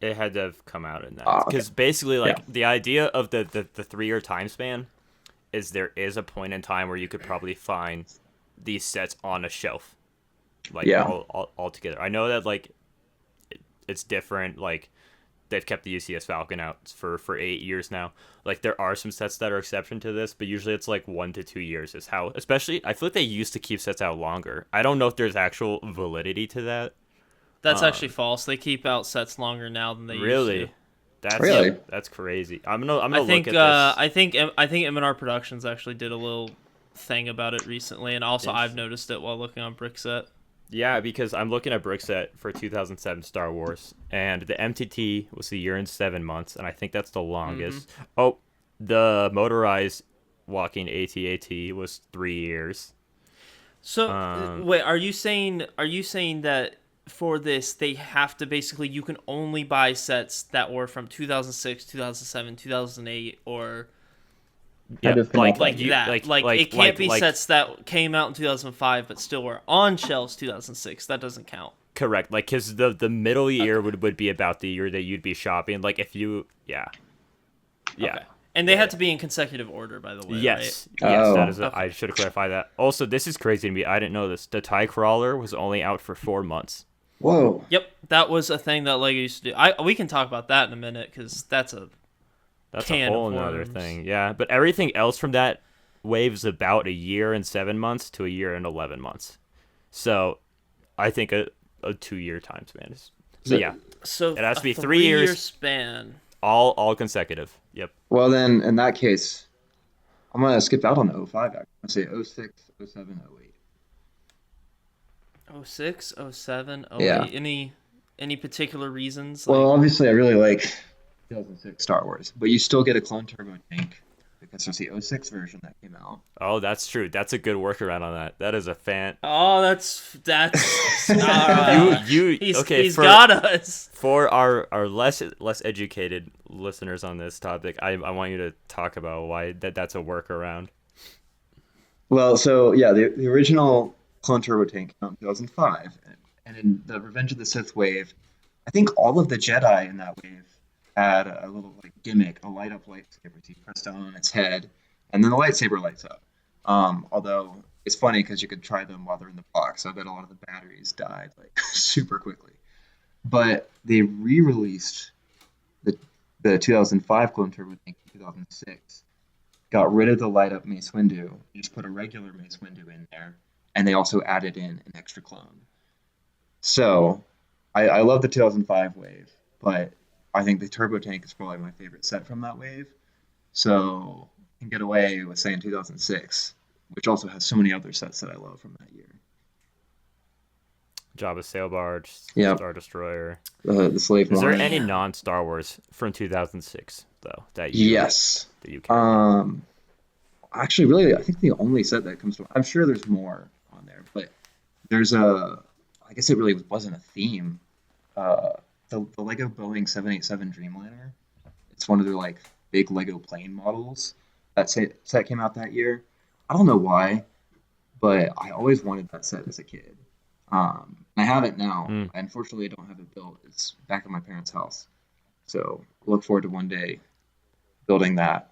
[SPEAKER 3] It had to have come out in that.
[SPEAKER 2] Okay.
[SPEAKER 3] Because basically, like,
[SPEAKER 2] Yeah.
[SPEAKER 3] the idea of the 3 year time span is there is a point in time where you could probably find these sets on a shelf. Like,
[SPEAKER 2] Yeah.
[SPEAKER 3] all together. I know that, like, it's different. Like, they've kept the UCS Falcon out for 8 years now. Like, there are some sets that are exception to this, but usually it's like 1 to 2 years is how. Especially, I feel like they used to keep sets out longer. I don't know if there's actual validity to that.
[SPEAKER 1] That's actually false. They keep out sets longer now than they
[SPEAKER 3] Really?
[SPEAKER 1] used to.
[SPEAKER 3] That's
[SPEAKER 2] Really?
[SPEAKER 3] That's crazy. I'm gonna
[SPEAKER 1] I think
[SPEAKER 3] look at this.
[SPEAKER 1] I think M&R Productions actually did a little thing about it recently, and also I've
[SPEAKER 3] Interesting.
[SPEAKER 1] noticed it while looking on Brickset.
[SPEAKER 3] Yeah, because I'm looking at Brickset for 2007 Star Wars, and the MTT was a year and 7 months, and I think that's the longest. Oh, the motorized walking AT-AT was 3 years.
[SPEAKER 1] So wait, are you saying that for this they have to basically you can only buy sets that were from 2006, 2007, 2008, or
[SPEAKER 3] Yeah,
[SPEAKER 2] just come up
[SPEAKER 1] like
[SPEAKER 3] you-
[SPEAKER 1] that? It can't be
[SPEAKER 3] like-
[SPEAKER 1] sets that came out in 2005 but still were on shelves 2006. That doesn't count.
[SPEAKER 3] Correct, like, because the middle year would be about the year that you'd be shopping. Like, if you, yeah.
[SPEAKER 1] Okay. And they had to be in consecutive order, by the way.
[SPEAKER 3] Yes,
[SPEAKER 2] right?
[SPEAKER 3] yes,
[SPEAKER 2] Oh.
[SPEAKER 3] that is.
[SPEAKER 1] Okay.
[SPEAKER 3] I should have clarified that. Also, this is crazy to me. I didn't know this. The TIE Crawler was only out for 4 months.
[SPEAKER 2] Whoa.
[SPEAKER 1] Yep, that was a thing that Lego used to do. We can talk about that in a minute because that's a
[SPEAKER 3] That's
[SPEAKER 1] can
[SPEAKER 3] a whole
[SPEAKER 1] of
[SPEAKER 3] nother
[SPEAKER 1] worms.
[SPEAKER 3] thing. Yeah, but everything else from that wave is about a year and 7 months to a year and 11 months. So, I think a 2 year time span is. So yeah,
[SPEAKER 1] so
[SPEAKER 3] It has to
[SPEAKER 1] a
[SPEAKER 3] be 3 years.
[SPEAKER 1] 3-year span.
[SPEAKER 3] all consecutive. Yep.
[SPEAKER 2] Well, then, in that case, I'm going to skip out on 05, actually. I'm going to say 06, 07, 08.
[SPEAKER 1] 06, 07, 08.
[SPEAKER 2] Yeah.
[SPEAKER 1] Any particular reasons?
[SPEAKER 2] Well, obviously, I really like 2006 Star Wars, but you still get a clone turbo tank because there's the 06 version that came out.
[SPEAKER 3] Oh, that's true. That's a good workaround on that. That is a fan.
[SPEAKER 1] Oh, that's
[SPEAKER 3] You
[SPEAKER 1] he's
[SPEAKER 3] okay?
[SPEAKER 1] he's
[SPEAKER 3] for,
[SPEAKER 1] got us.
[SPEAKER 3] for our less educated listeners on this topic, I want you to talk about why that's a workaround.
[SPEAKER 2] Well, so yeah, the original clone turbo tank came out in 2005, and in the Revenge of the Sith wave, I think all of the Jedi in that wave add a little like gimmick, a light up lightsaber. So you press down on its head, and then the lightsaber lights up. Although it's funny because you could try them while they're in the box. So I bet a lot of the batteries died like super quickly. But they re-released the 2005 Clone Turbo Tank in 2006. Got rid of the light up Mace Windu. You just put a regular Mace Windu in there, and they also added in an extra clone. So I love the 2005 wave, but I think the Turbo Tank is probably my favorite set from that wave. So I can get away with saying 2006, which also has so many other sets that I love from that year.
[SPEAKER 3] Jabba's sail barge,
[SPEAKER 2] Yep.
[SPEAKER 3] Star Destroyer.
[SPEAKER 2] The Slave
[SPEAKER 3] Is there
[SPEAKER 2] One.
[SPEAKER 3] any non-Star Wars from 2006 though that you
[SPEAKER 2] Yes.
[SPEAKER 3] that you care about?
[SPEAKER 2] Actually, really, I think the only set that comes to I'm sure there's more on there, but there's I guess it really wasn't a theme. The Lego Boeing 787 Dreamliner. It's one of their like big Lego plane models. That set came out that year. I don't know why, but I always wanted that set as a kid. I have it now.
[SPEAKER 3] Mm.
[SPEAKER 2] I unfortunately don't have it built. It's back at my parents' house. So look forward to one day building that.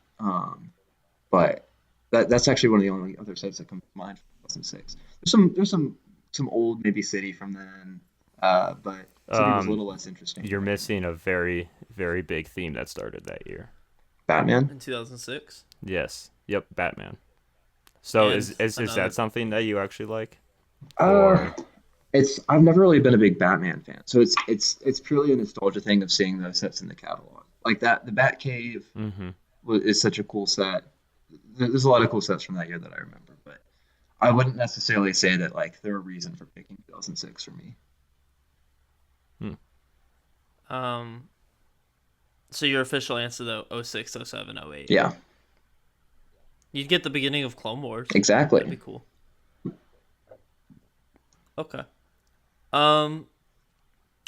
[SPEAKER 2] But that's actually one of the only other sets that comes to mind from 2006. There's some old maybe City from then, but City was a little less interesting.
[SPEAKER 3] You're missing a very, very big theme that started that year.
[SPEAKER 2] Batman?
[SPEAKER 1] In 2006.
[SPEAKER 3] Yes. Yep, Batman. So
[SPEAKER 1] And
[SPEAKER 3] is
[SPEAKER 1] another-
[SPEAKER 3] that something that you actually like?
[SPEAKER 2] I've never really been a big Batman fan, so it's purely a nostalgia thing of seeing those sets in the catalog. Like that, the Batcave is such a cool set. There's a lot of cool sets from that year that I remember, but I wouldn't necessarily say that like they're a reason for picking 2006 for me.
[SPEAKER 1] So your official answer though, 06, 07, 08.
[SPEAKER 2] Yeah,
[SPEAKER 1] You'd get the beginning of Clone Wars. That'd
[SPEAKER 2] exactly.
[SPEAKER 1] be cool. Okay. I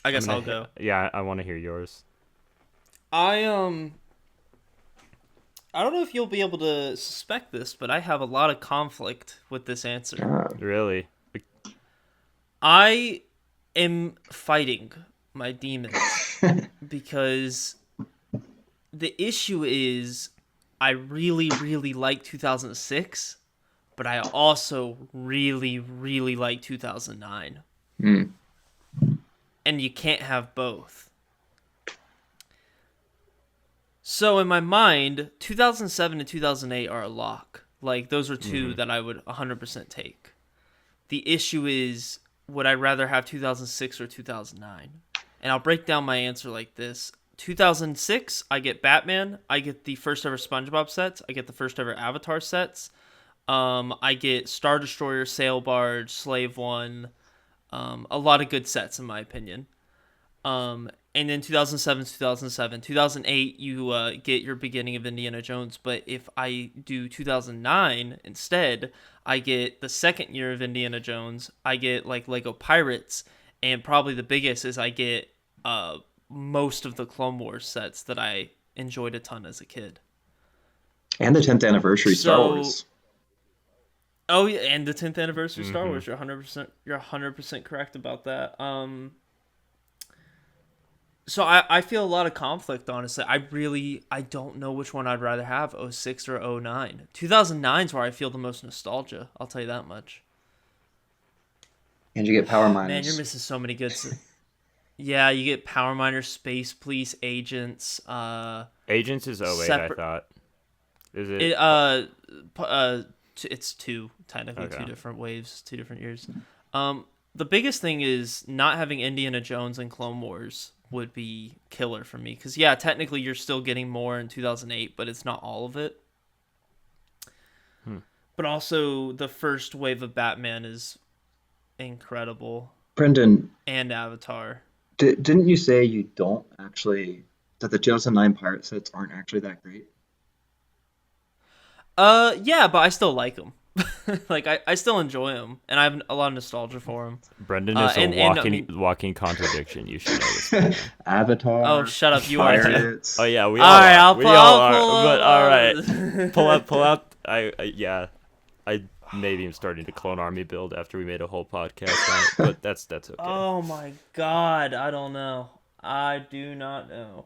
[SPEAKER 1] guess I'll go.
[SPEAKER 3] Yeah, I want to hear yours.
[SPEAKER 1] I don't know if you'll be able to suspect this, but I have a lot of conflict with this answer.
[SPEAKER 3] Really?
[SPEAKER 1] I am fighting my demons because the issue is I really, really like 2006, but I also really, really like 2009. And you can't have both. So in my mind, 2007 and 2008 are a lock. Like, those are two that I would 100% take. The issue is, would I rather have 2006 or 2009? And I'll break down my answer like this. 2006, I get Batman. I get the first ever SpongeBob sets. I get the first ever Avatar sets. I get Star Destroyer, Sail Barge, Slave One. A lot of good sets, in my opinion. And then 2007, 2008, you get your beginning of Indiana Jones. But if I do 2009 instead, I get the second year of Indiana Jones. I get like Lego Pirates, and probably the biggest is I get most of the Clone Wars sets that I enjoyed a ton as a kid.
[SPEAKER 2] And the 10th anniversary Star Wars.
[SPEAKER 1] Oh yeah, and the 10th anniversary Star Wars. You're 100% correct about that. So I feel a lot of conflict, honestly. I don't know which one I'd rather have, 06 or 09. 2009 is where I feel the most nostalgia, I'll tell you that much.
[SPEAKER 2] And you get Power Miners.
[SPEAKER 1] Man, you're missing so many good Yeah, you get Power Miners, Space Police, Agents.
[SPEAKER 3] Agents is 08, I thought. Is it?
[SPEAKER 1] It's two, technically.
[SPEAKER 3] Okay.
[SPEAKER 1] 2 different waves, 2 different years. The biggest thing is not having Indiana Jones and Clone Wars would be killer for me. Because, yeah, technically you're still getting more in 2008, but it's not all of it. But also, the first wave of Batman is incredible.
[SPEAKER 2] Brendan,
[SPEAKER 1] And Avatar.
[SPEAKER 2] didn't you say you don't actually, that the 2009 pirate sets aren't actually that great?
[SPEAKER 1] Yeah, but I still like them. Like, I still enjoy them, and I have a lot of nostalgia for them.
[SPEAKER 3] Brendan is a walking contradiction. You should know this.
[SPEAKER 2] Avatar.
[SPEAKER 1] Oh, shut up! You are too.
[SPEAKER 2] Pirates.
[SPEAKER 3] Oh yeah, we
[SPEAKER 1] All
[SPEAKER 3] all
[SPEAKER 1] right,
[SPEAKER 3] are.
[SPEAKER 1] I'll
[SPEAKER 3] We
[SPEAKER 1] pull-
[SPEAKER 3] all
[SPEAKER 1] I'll
[SPEAKER 3] are.
[SPEAKER 1] pull
[SPEAKER 3] But
[SPEAKER 1] up.
[SPEAKER 3] all right, pull up. I maybe am starting to clone army build after we made a whole podcast on it, but that's okay.
[SPEAKER 1] Oh my god, I don't know. I do not know.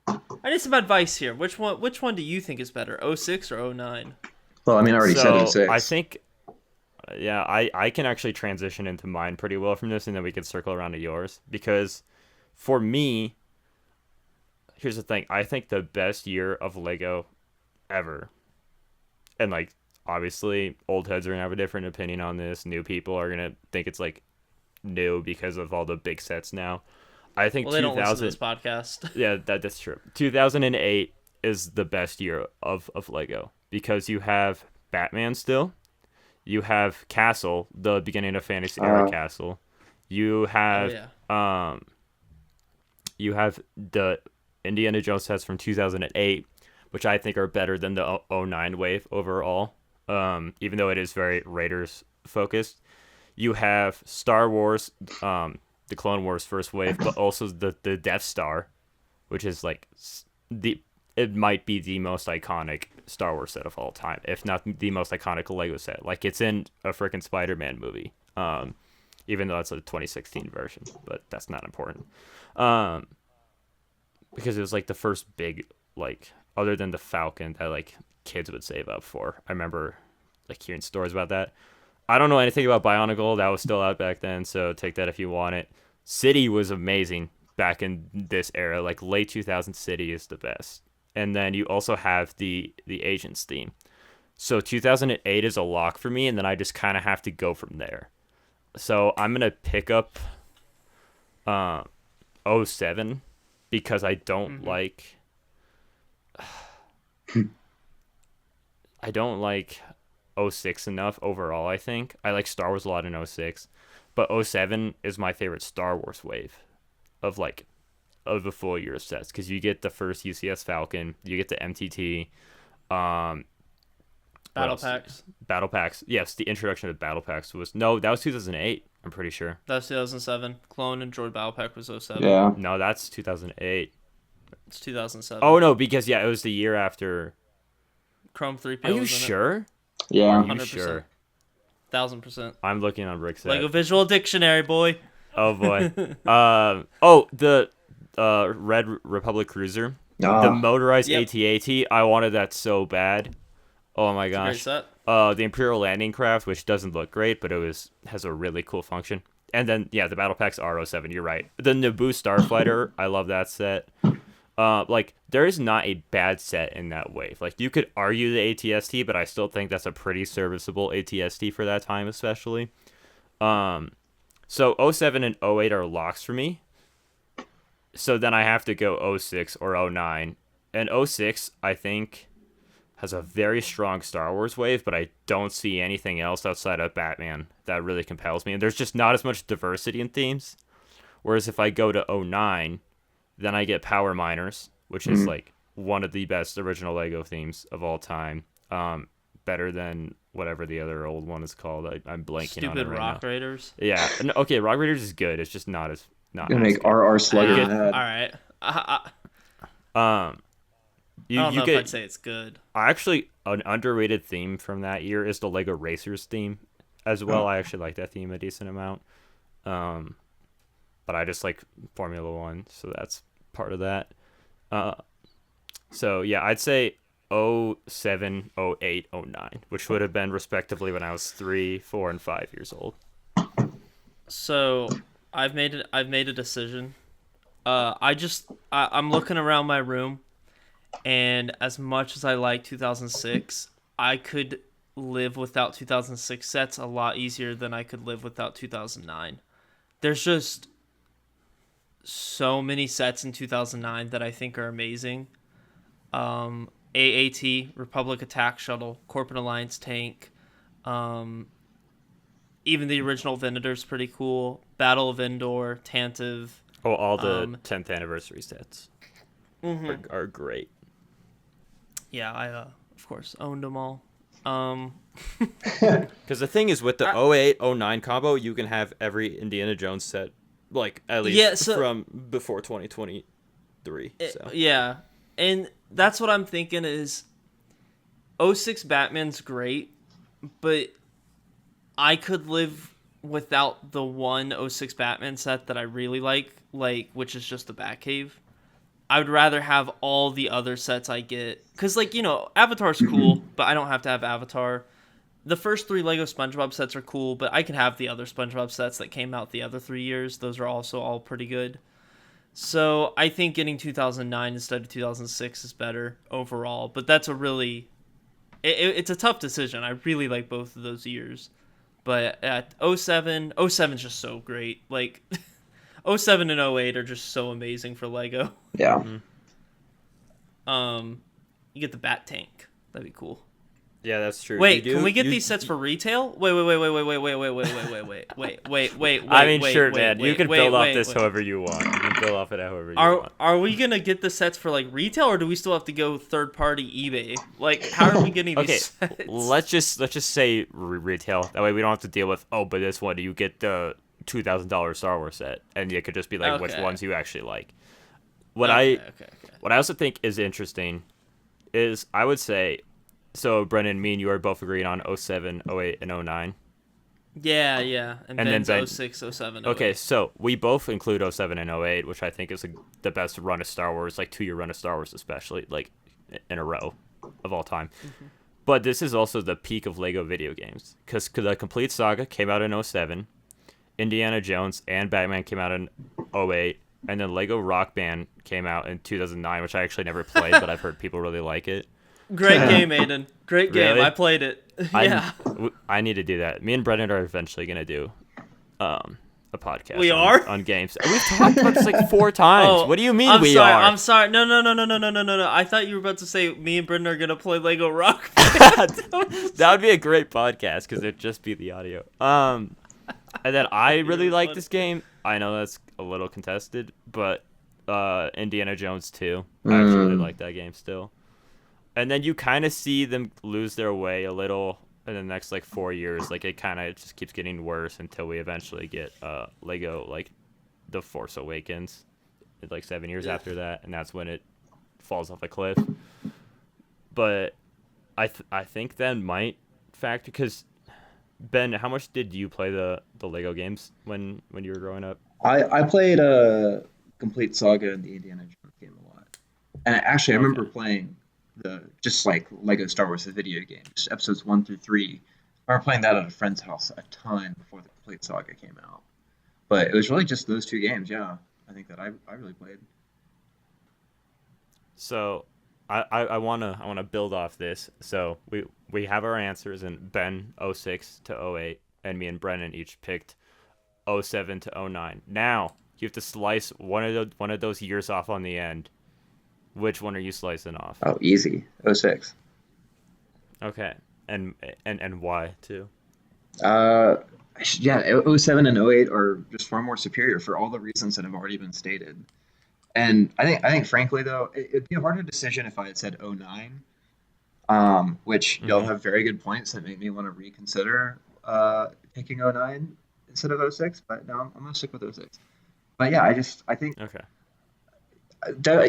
[SPEAKER 1] I need some advice here. Which one do you think is better, 06 or 09?
[SPEAKER 2] Well, I mean, I already said
[SPEAKER 3] So
[SPEAKER 2] 06.
[SPEAKER 3] I think, yeah, I can actually transition into mine pretty well from this, and then we can circle around to yours. Because for me, here's the thing. I think the best year of Lego ever, and like obviously old heads are gonna have a different opinion on this. New people are gonna think it's like new because of all the big sets now. I think
[SPEAKER 1] Well, they don't listen to
[SPEAKER 3] 2000.
[SPEAKER 1] this podcast.
[SPEAKER 3] Yeah, that's true. 2008 is the best year of Lego because you have Batman still. You have Castle, the beginning of Fantasy Era Castle. You
[SPEAKER 1] Oh
[SPEAKER 3] have
[SPEAKER 1] yeah.
[SPEAKER 3] you have the Indiana Jones sets from 2008, which I think are better than the '09 wave overall. Even though it is very Raiders focused. You have Star Wars, the Clone Wars first wave, but also the Death Star, which is like it might be the most iconic Star Wars set of all time, if not the most iconic Lego set. Like it's in a freaking Spider-Man movie, even though it's a 2016 version, but that's not important, because it was like the first big, like, other than the Falcon that like kids would save up for. I remember like hearing stories about that. I don't know anything about Bionicle. That was still out back then, so take that if you want it. City was amazing back in this era. Like late 2000 City is the best. And then you also have the Agents theme. So 2008 is a lock for me, and then I just kind of have to go from there. So I'm going to pick up '07 because I don't like... I don't like '06 enough overall, I think. I like Star Wars a lot in '06, but '07 is my favorite Star Wars wave of the full year of sets, because you get the first UCS Falcon, you get the MTT, Battle packs. Yes, the introduction of battle packs that was 2008. I'm pretty sure.
[SPEAKER 1] That's 2007. Clone and Droid Battle Pack was 07.
[SPEAKER 2] Yeah.
[SPEAKER 3] No, that's 2008.
[SPEAKER 1] It's 2007.
[SPEAKER 3] Oh no, because it was the year after.
[SPEAKER 1] Chrome 3PO.
[SPEAKER 3] Are you
[SPEAKER 1] was
[SPEAKER 3] sure?
[SPEAKER 2] Yeah.
[SPEAKER 3] Are you
[SPEAKER 1] 100%.
[SPEAKER 3] sure?
[SPEAKER 1] 1000%.
[SPEAKER 3] I'm looking on Brick's set.
[SPEAKER 1] Lego Visual Dictionary, boy.
[SPEAKER 3] Oh boy. The Red Republic Cruiser, the motorized
[SPEAKER 1] Yep.
[SPEAKER 3] AT-AT. I wanted that so bad. Oh my
[SPEAKER 1] It's a great
[SPEAKER 3] gosh.
[SPEAKER 1] set.
[SPEAKER 3] The Imperial Landing Craft, which doesn't look great, but has a really cool function. And then the battle packs are '07. You're right. The Naboo Starfighter, I love that set. There is not a bad set in that wave. Like, you could argue the ATST, but I still think that's a pretty serviceable ATST for that time, especially. So '07 and '08 are locks for me. So then I have to go '06 or '09. And '06, I think, has a very strong Star Wars wave, but I don't see anything else outside of Batman that really compels me. And there's just not as much diversity in themes. Whereas if I go to '09, then I get Power Miners, which is like one of the best original Lego themes of all time. Better than whatever the other old one is called. I'm blanking on it
[SPEAKER 1] Stupid
[SPEAKER 3] right
[SPEAKER 1] Rock
[SPEAKER 3] now.
[SPEAKER 1] Raiders.
[SPEAKER 3] Yeah. Okay, Rock Raiders is good. It's just not
[SPEAKER 2] Gonna make
[SPEAKER 3] good.
[SPEAKER 2] RR Slugger
[SPEAKER 3] Yeah.
[SPEAKER 2] mad.
[SPEAKER 1] All right.
[SPEAKER 3] I
[SPEAKER 1] don't know if I'd say it's good.
[SPEAKER 3] Actually, an underrated theme from that year is the Lego Racers theme as well. I actually like that theme a decent amount. But I just like Formula One, so that's part of that. So yeah, I'd say '07, '08, '09, which would have been respectively when I was 3, 4, and 5 years old.
[SPEAKER 1] So I've made a decision. I'm looking around my room, and as much as I like 2006, I could live without 2006 sets a lot easier than I could live without 2009. There's just so many sets in 2009 that I think are amazing. AAT, Republic Attack Shuttle, Corporate Alliance Tank, even the original Venator's pretty cool. Battle of Endor, Tantive.
[SPEAKER 3] Oh, all the 10th anniversary sets are great.
[SPEAKER 1] Yeah, I of course owned them all.
[SPEAKER 3] Because the thing is, with the '08, '09 combo, you can have every Indiana Jones set, like, at least from before 2023.
[SPEAKER 1] Yeah, and that's what I'm thinking is '06 Batman's great, but I could live without the one '06 Batman set that I really like, which is just the Batcave. I would rather have all the other sets I get. Because, like, Avatar's cool, but I don't have to have Avatar. The first 3 Lego SpongeBob sets are cool, but I can have the other SpongeBob sets that came out the other 3 years. Those are also all pretty good. So I think getting 2009 instead of 2006 is better overall. But that's a really... It's a tough decision. I really like both of those years. But at 07 is just so great. Like... 07 and 08 are just so amazing for Lego.
[SPEAKER 2] Yeah.
[SPEAKER 1] You get the Bat Tank. That'd be cool.
[SPEAKER 3] Yeah, that's true.
[SPEAKER 1] Wait, can we get these sets for retail? Wait.
[SPEAKER 3] I mean, sure, man. You can build off this however you want. You can build off it however you want.
[SPEAKER 1] Are we gonna get the sets for like retail, or do we still have to go third party eBay? Like, how are we getting these sets?
[SPEAKER 3] let's just say retail. That way we don't have to deal with but this one you get the $2,000 Star Wars set, and it could just be like which ones you actually like. What I also think is interesting is I would say. So, Brendan, me and you are both agreeing on 07, 08, and 09.
[SPEAKER 1] Yeah. And then
[SPEAKER 3] Ben,
[SPEAKER 1] 06, 07, 08.
[SPEAKER 3] Okay, so we both include 07 and 08, which I think is the best run of Star Wars, like 2-year run of Star Wars especially, like in a row of all time. Mm-hmm. But this is also the peak of Lego video games, because the Complete Saga came out in 07, Indiana Jones and Batman came out in 08, and then Lego Rock Band came out in 2009, which I actually never played, but I've heard people really like it.
[SPEAKER 1] Great game, Aidan. Great game.
[SPEAKER 3] Really?
[SPEAKER 1] I played it. Yeah.
[SPEAKER 3] I need to do that. Me and Brendan are eventually going to do a podcast
[SPEAKER 1] We are?
[SPEAKER 3] on games. We've talked about this like 4 times.
[SPEAKER 1] Oh,
[SPEAKER 3] What do you mean
[SPEAKER 1] I'm
[SPEAKER 3] we
[SPEAKER 1] sorry,
[SPEAKER 3] are?
[SPEAKER 1] I'm sorry. No. I thought you were about to say me and Brendan are going to play Lego Rock Band.
[SPEAKER 3] That would be a great podcast because it'd just be the audio. And then I really like this game. I know that's a little contested, but Indiana Jones 2. I actually really like that game still. And then you kind of see them lose their way a little in the next like 4 years. Like it kind of just keeps getting worse until we eventually get Lego like The Force Awakens. It's like 7 years after that, and that's when it falls off a cliff. But I think that might factor because Ben, how much did you play the Lego games when you were growing up?
[SPEAKER 2] I played Complete Saga and the Indiana Jones game a lot, and actually I remember playing just like Lego Star Wars the video games, episodes 1 through 3. I remember playing that at a friend's house a ton before the Complete Saga came out. But it was really just those 2 games, I think that I really played.
[SPEAKER 3] So I wanna build off this. So we have our answers, and Ben 06 to 08, and me and Brennan each picked 07 to 09. Now you have to slice one of those years off on the end. Which one are you slicing off?
[SPEAKER 2] Oh, easy. 06.
[SPEAKER 3] Okay. And why too?
[SPEAKER 2] Yeah, 07 and 08 are just far more superior for all the reasons that have already been stated. And I think frankly though, it'd be a harder decision if I had said 09, which y'all have very good points that make me want to reconsider picking 09 instead of 06. But no, I'm gonna stick with 06. But yeah, I think
[SPEAKER 3] okay.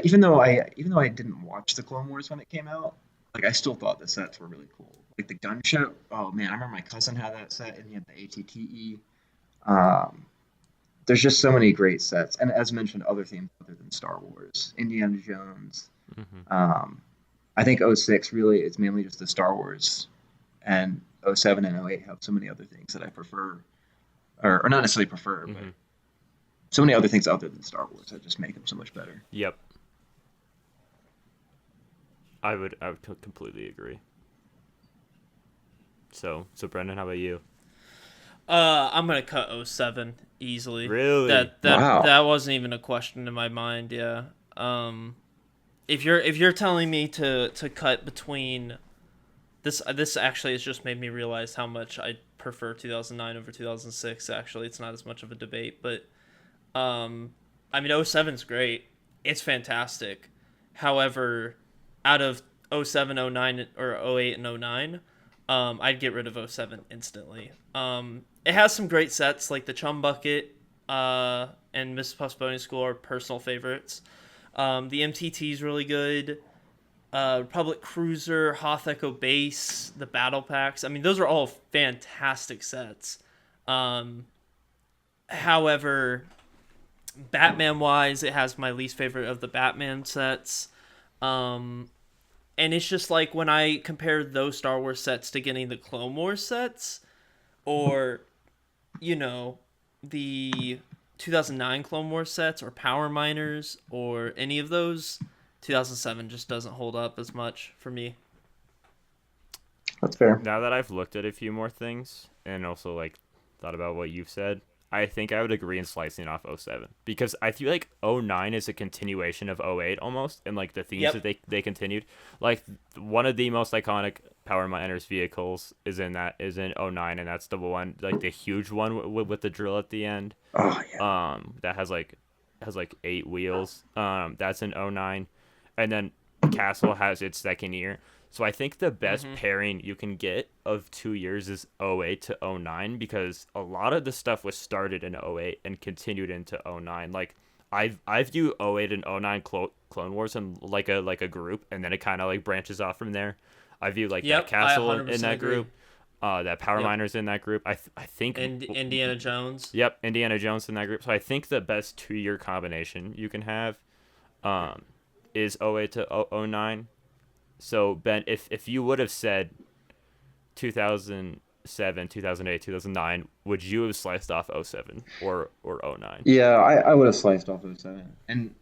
[SPEAKER 2] Even though I didn't watch the Clone Wars when it came out, like I still thought the sets were really cool. Like the gunship, oh man, I remember my cousin had that set, and he had the ATTE. There's just so many great sets, and as mentioned, other themes other than Star Wars, Indiana Jones. Mm-hmm. I think 06 really is mainly just the Star Wars, and 07 and 08 have so many other things that I prefer, or not necessarily prefer, but so many other things other than Star Wars that just make them so much better.
[SPEAKER 3] Yep. I would completely agree. So Brendan, how about you?
[SPEAKER 1] I'm gonna cut 07 easily.
[SPEAKER 3] Really?
[SPEAKER 1] That wasn't even a question in my mind. Yeah. If you're telling me to cut between this actually has just made me realize how much I prefer 2009 over 2006. Actually, it's not as much of a debate, but I mean 07's great. It's fantastic. However, out of 07, 09, or 08 and 09, I'd get rid of 07 instantly. It has some great sets like the Chum Bucket and Mrs. Puff's Boating School are personal favorites. The MTT is really good. Republic Cruiser, Hoth Echo Base, the Battle Packs. I mean, those are all fantastic sets. However, Batman wise, it has my least favorite of the Batman sets. And it's just like when I compare those Star Wars sets to getting the Clone Wars sets, or, you know, the 2009 Clone Wars sets, or Power Miners, or any of those, 2007 just doesn't hold up as much for me.
[SPEAKER 2] That's fair.
[SPEAKER 3] Now that I've looked at a few more things and also like thought about what you've said, I think I would agree in slicing off '07 because I feel like '09 is a continuation of '08 almost, and like the themes that they continued. Like one of the most iconic Power Miners vehicles is in '09, and that's the one, like the huge one with the drill at the end.
[SPEAKER 2] Oh yeah.
[SPEAKER 3] That has like 8 wheels. That's in '09, and then Castle has its second year. So I think the best pairing you can get of 2 years is '08 to '09 because a lot of the stuff was started in '08 and continued into '09. Like I view '08 and '09 Clone Wars in like a group, and then it kind of like branches off from there. I view like that Castle in that
[SPEAKER 1] agree.
[SPEAKER 3] group, that Power Miners in that group. I think
[SPEAKER 1] And Indiana Jones.
[SPEAKER 3] Yep, Indiana Jones in that group. So I think the best 2-year combination you can have is '08 to '09. So, Ben, if you would have said 2007, 2008, 2009, would you have sliced off '07 or '09?
[SPEAKER 2] Yeah, I would have sliced off '07. And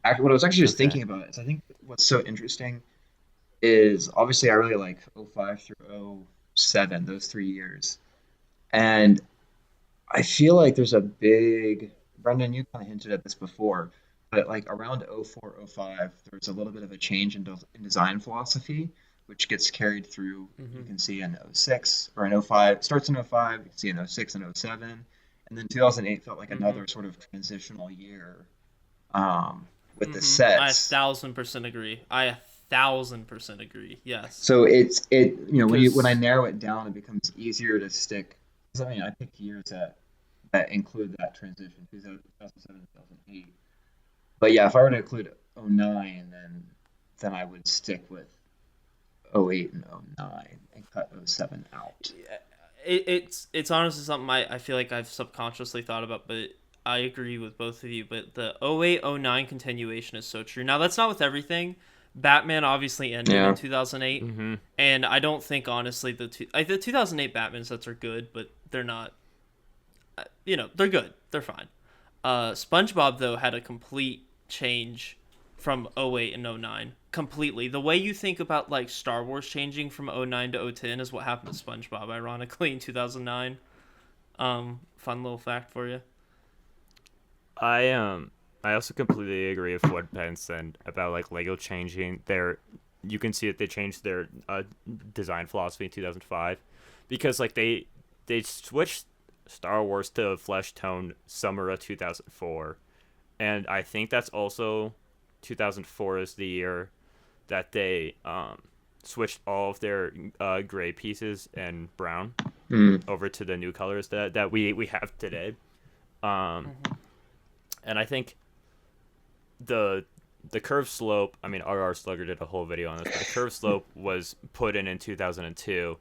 [SPEAKER 2] what I was actually just
[SPEAKER 3] Okay.
[SPEAKER 2] thinking about is I think what's so interesting is obviously I really like '05 through '07, those 3 years. And I feel like there's a big, Brendan, you kind of hinted at this before, but like around '04, '05, there's a little bit of a change in design philosophy, which gets carried through, you can see in '06 or in '05, starts in '05, you can see in '06 and '07. And then 2008 felt like another sort of transitional year with the
[SPEAKER 1] I
[SPEAKER 2] sets.
[SPEAKER 1] 1,000% agree. I 1,000% agree. Yes.
[SPEAKER 2] So when I
[SPEAKER 1] Because
[SPEAKER 2] narrow it down, it becomes easier to stick. 'Cause I mean, I picked years that include that transition, 2007, 2008. But yeah, if I were to include '09, then I would stick with '08 and '09 and cut '07 out.
[SPEAKER 1] it's honestly something I feel like I've subconsciously thought about, but I agree with both of you. But the '08 '09 continuation is so true. Now that's not with everything. Batman obviously ended
[SPEAKER 2] Yeah.
[SPEAKER 1] in 2008, and I don't think honestly the 2008 Batman sets are good, but they're not. They're good. They're fine. SpongeBob though had a complete change from '08 and '09. Completely. The way you think about like Star Wars changing from '09 to '10 is what happened to SpongeBob ironically in 2009. Fun little fact for you.
[SPEAKER 3] I also completely agree with what Ben said about like Lego changing their. You can see that they changed their design philosophy in 2005, because like they switched Star Wars to flesh tone summer of 2004, and I think that's also 2004 is the year that they switched all of their gray pieces and brown over to the new colors that we have today. And I think the curved slope, I mean, RR Slugger did a whole video on this, but the curved slope was put in 2002,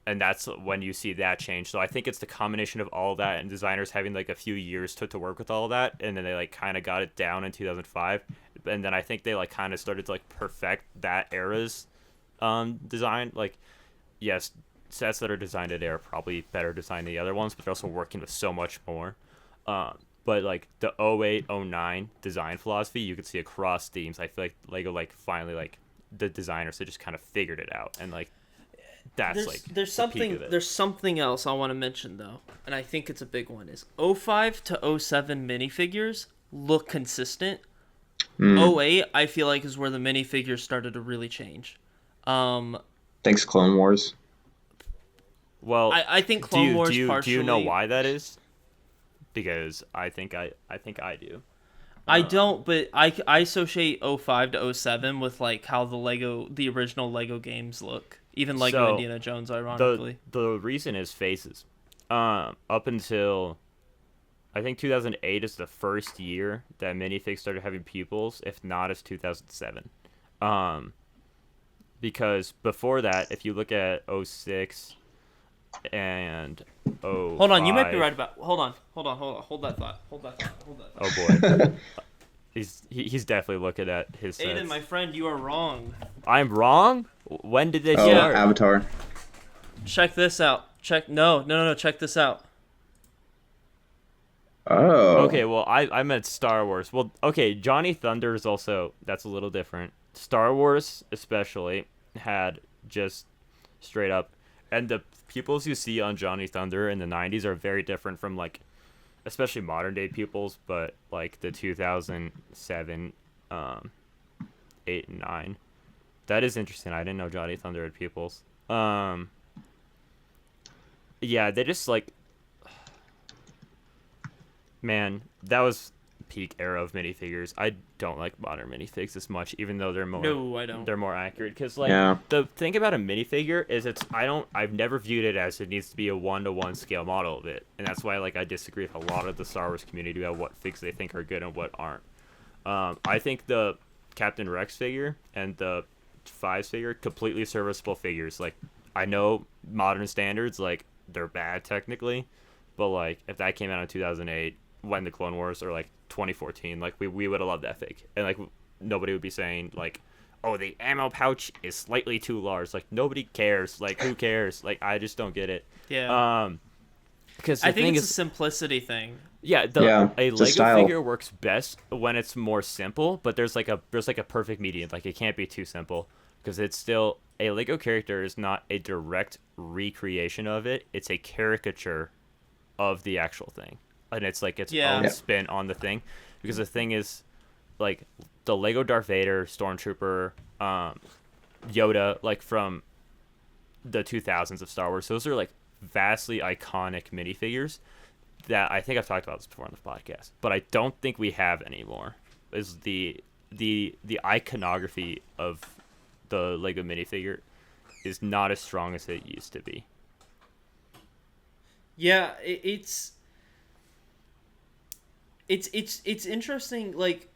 [SPEAKER 3] and that's when you see that change. So I think it's the combination of all that and designers having like a few years to work with all that, and then they like kind of got it down in 2005, and then I think they like kind of started to like perfect that era's design. Like, yes, sets that are designed today are probably better designed than the other ones, but they're also working with so much more. But like the '08, '09 design philosophy, you could see across themes. I feel like Lego like finally like the designers they just kind of figured it out, and like that's
[SPEAKER 1] There's
[SPEAKER 3] the peak of it.
[SPEAKER 1] there's something else I want to mention though, and I think it's a big one. Is '05 to '07 minifigures look consistent. '08 I feel like is where the minifigures started to really change.
[SPEAKER 2] Thanks, Clone Wars.
[SPEAKER 3] Well,
[SPEAKER 1] I think Clone Wars
[SPEAKER 3] do
[SPEAKER 1] partially.
[SPEAKER 3] you know why that is? Because I think I do.
[SPEAKER 1] I don't, but I associate '05 to '07 with like how the original Lego games look. Even Lego
[SPEAKER 3] So,
[SPEAKER 1] Indiana Jones, ironically.
[SPEAKER 3] The reason is faces. Up until I think 2008 is the first year that minifigs started having pupils. If not, it's 2007. Because before that, if you look at '06, and oh.
[SPEAKER 1] Hold on, you might be right about. Hold on. Hold that thought.
[SPEAKER 3] Oh boy, he's definitely looking at his sets.
[SPEAKER 1] Aidan, my friend, you are wrong.
[SPEAKER 3] I'm wrong. When did they
[SPEAKER 2] Oh,
[SPEAKER 3] start?
[SPEAKER 2] Avatar.
[SPEAKER 1] Check this out. No. Check this out.
[SPEAKER 2] Oh.
[SPEAKER 3] Okay, well, I meant Star Wars. Well, okay, Johnny Thunder is also, that's a little different. Star Wars, especially, had just straight up, and the pupils you see on Johnny Thunder in the 90s are very different from, like, especially modern day pupils, but, like, the 2007, 8 and 9. That is interesting. I didn't know Johnny Thunder had pupils. Yeah, they just, like, man, that was peak era of minifigures. I don't like modern minifigs as much, even though they're more.
[SPEAKER 1] No, I don't.
[SPEAKER 3] They're more accurate because, like,
[SPEAKER 2] Yeah.
[SPEAKER 3] the thing about a minifigure is I've never viewed it as it needs to be a 1-to-1 scale model of it, and that's why, like, I disagree with a lot of the Star Wars community about what figs they think are good and what aren't. I think the Captain Rex figure and the Fives figure completely serviceable figures. Like, I know modern standards, like, they're bad technically, but, like, if that came out in 2008 when the Clone Wars, or, like, 2014, like, we would have loved that fig, and, like, nobody would be saying, like, oh, the ammo pouch is slightly too large. Like, nobody cares. Like, who cares? Like, I just don't get it.
[SPEAKER 1] Yeah.
[SPEAKER 3] Because
[SPEAKER 1] I think it's a simplicity thing.
[SPEAKER 3] yeah, a
[SPEAKER 2] it's a
[SPEAKER 3] Lego
[SPEAKER 2] style.
[SPEAKER 3] figure works best when it's more simple, but there's like a perfect medium. Like, it can't be too simple because it's still a Lego character is not a direct recreation of it. It's a caricature of the actual thing, and it's like its own spin on the thing. Because the thing is, like, the Lego Darth Vader, Stormtrooper, Yoda, like, from the 2000s of Star Wars, those are, like, vastly iconic minifigures that I think I've talked about this before on the podcast, but I don't think we have anymore. Is the iconography of the Lego minifigure is not as strong as it used to be.
[SPEAKER 1] Yeah, it's interesting. Like,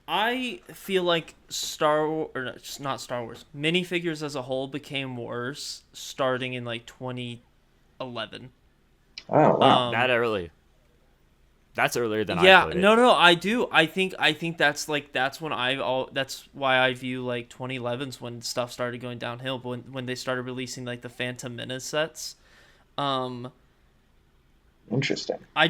[SPEAKER 1] I feel like not Star Wars, minifigures as a whole became worse starting in, like, 2011.
[SPEAKER 2] Oh, wow.
[SPEAKER 3] That early. That's earlier than I
[SPEAKER 1] Yeah,
[SPEAKER 3] put it.
[SPEAKER 1] no, I do. I think that's when that's why I view, like, 2011's when stuff started going downhill. But when they started releasing, like, the Phantom Menace sets,
[SPEAKER 2] Interesting.
[SPEAKER 1] I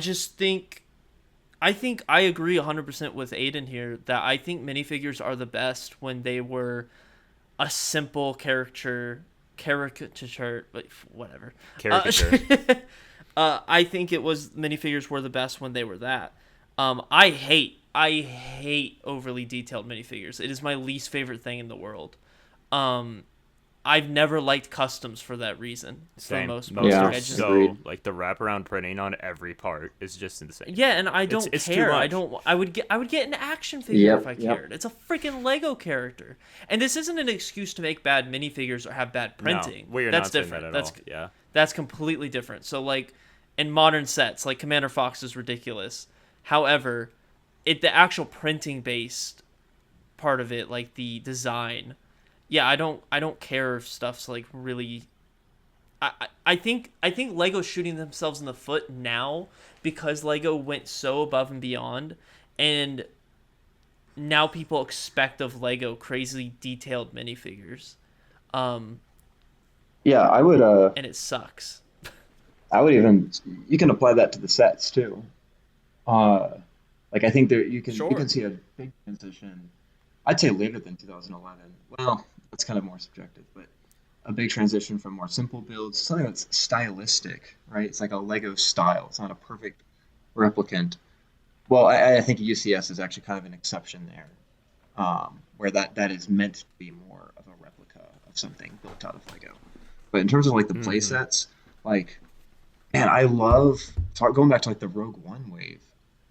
[SPEAKER 1] think I agree 100% with Aidan here that I think minifigures are the best when they were a simple caricature, like, whatever.
[SPEAKER 3] Caricature.
[SPEAKER 1] I think minifigures were the best when they were that. I hate overly detailed minifigures. It is my least favorite thing in the world. I've never liked customs for that reason.
[SPEAKER 3] Same.
[SPEAKER 1] For the most part.
[SPEAKER 2] Yeah.
[SPEAKER 1] Like, I just,
[SPEAKER 2] Agreed.
[SPEAKER 3] Like, the wraparound printing on every part is just insane.
[SPEAKER 1] yeah, and I don't
[SPEAKER 3] It's too
[SPEAKER 1] care.
[SPEAKER 3] much.
[SPEAKER 1] I would get an action figure if I
[SPEAKER 2] Yep.
[SPEAKER 1] cared. It's a freaking Lego character. And this isn't an excuse to make bad minifigures or have bad printing.
[SPEAKER 3] No, we're
[SPEAKER 1] That's
[SPEAKER 3] not saying
[SPEAKER 1] different.
[SPEAKER 3] that at all. Yeah.
[SPEAKER 1] That's completely different. So, like, in modern sets, like, Commander Fox is ridiculous. However, the actual printing based part of it, like the design, yeah, I don't care if stuff's, like, really. I think Lego's shooting themselves in the foot now because Lego went so above and beyond, and now people expect of Lego crazy detailed minifigures.
[SPEAKER 2] Yeah, I would.
[SPEAKER 1] And it sucks.
[SPEAKER 2] I would even. You can apply that to the sets too. Like, I think you
[SPEAKER 1] Sure.
[SPEAKER 2] can see a big transition. I'd say later than 2011. Well, that's kind of more subjective, but a big transition from more simple builds, something that's stylistic, right? It's like a Lego style. It's not a perfect replicant. Well, I think UCS is actually kind of an exception there, where that is meant to be more of a replica of something built out of Lego. But in terms of, like, the play sets, like, man, I love going back to, like, the Rogue One wave.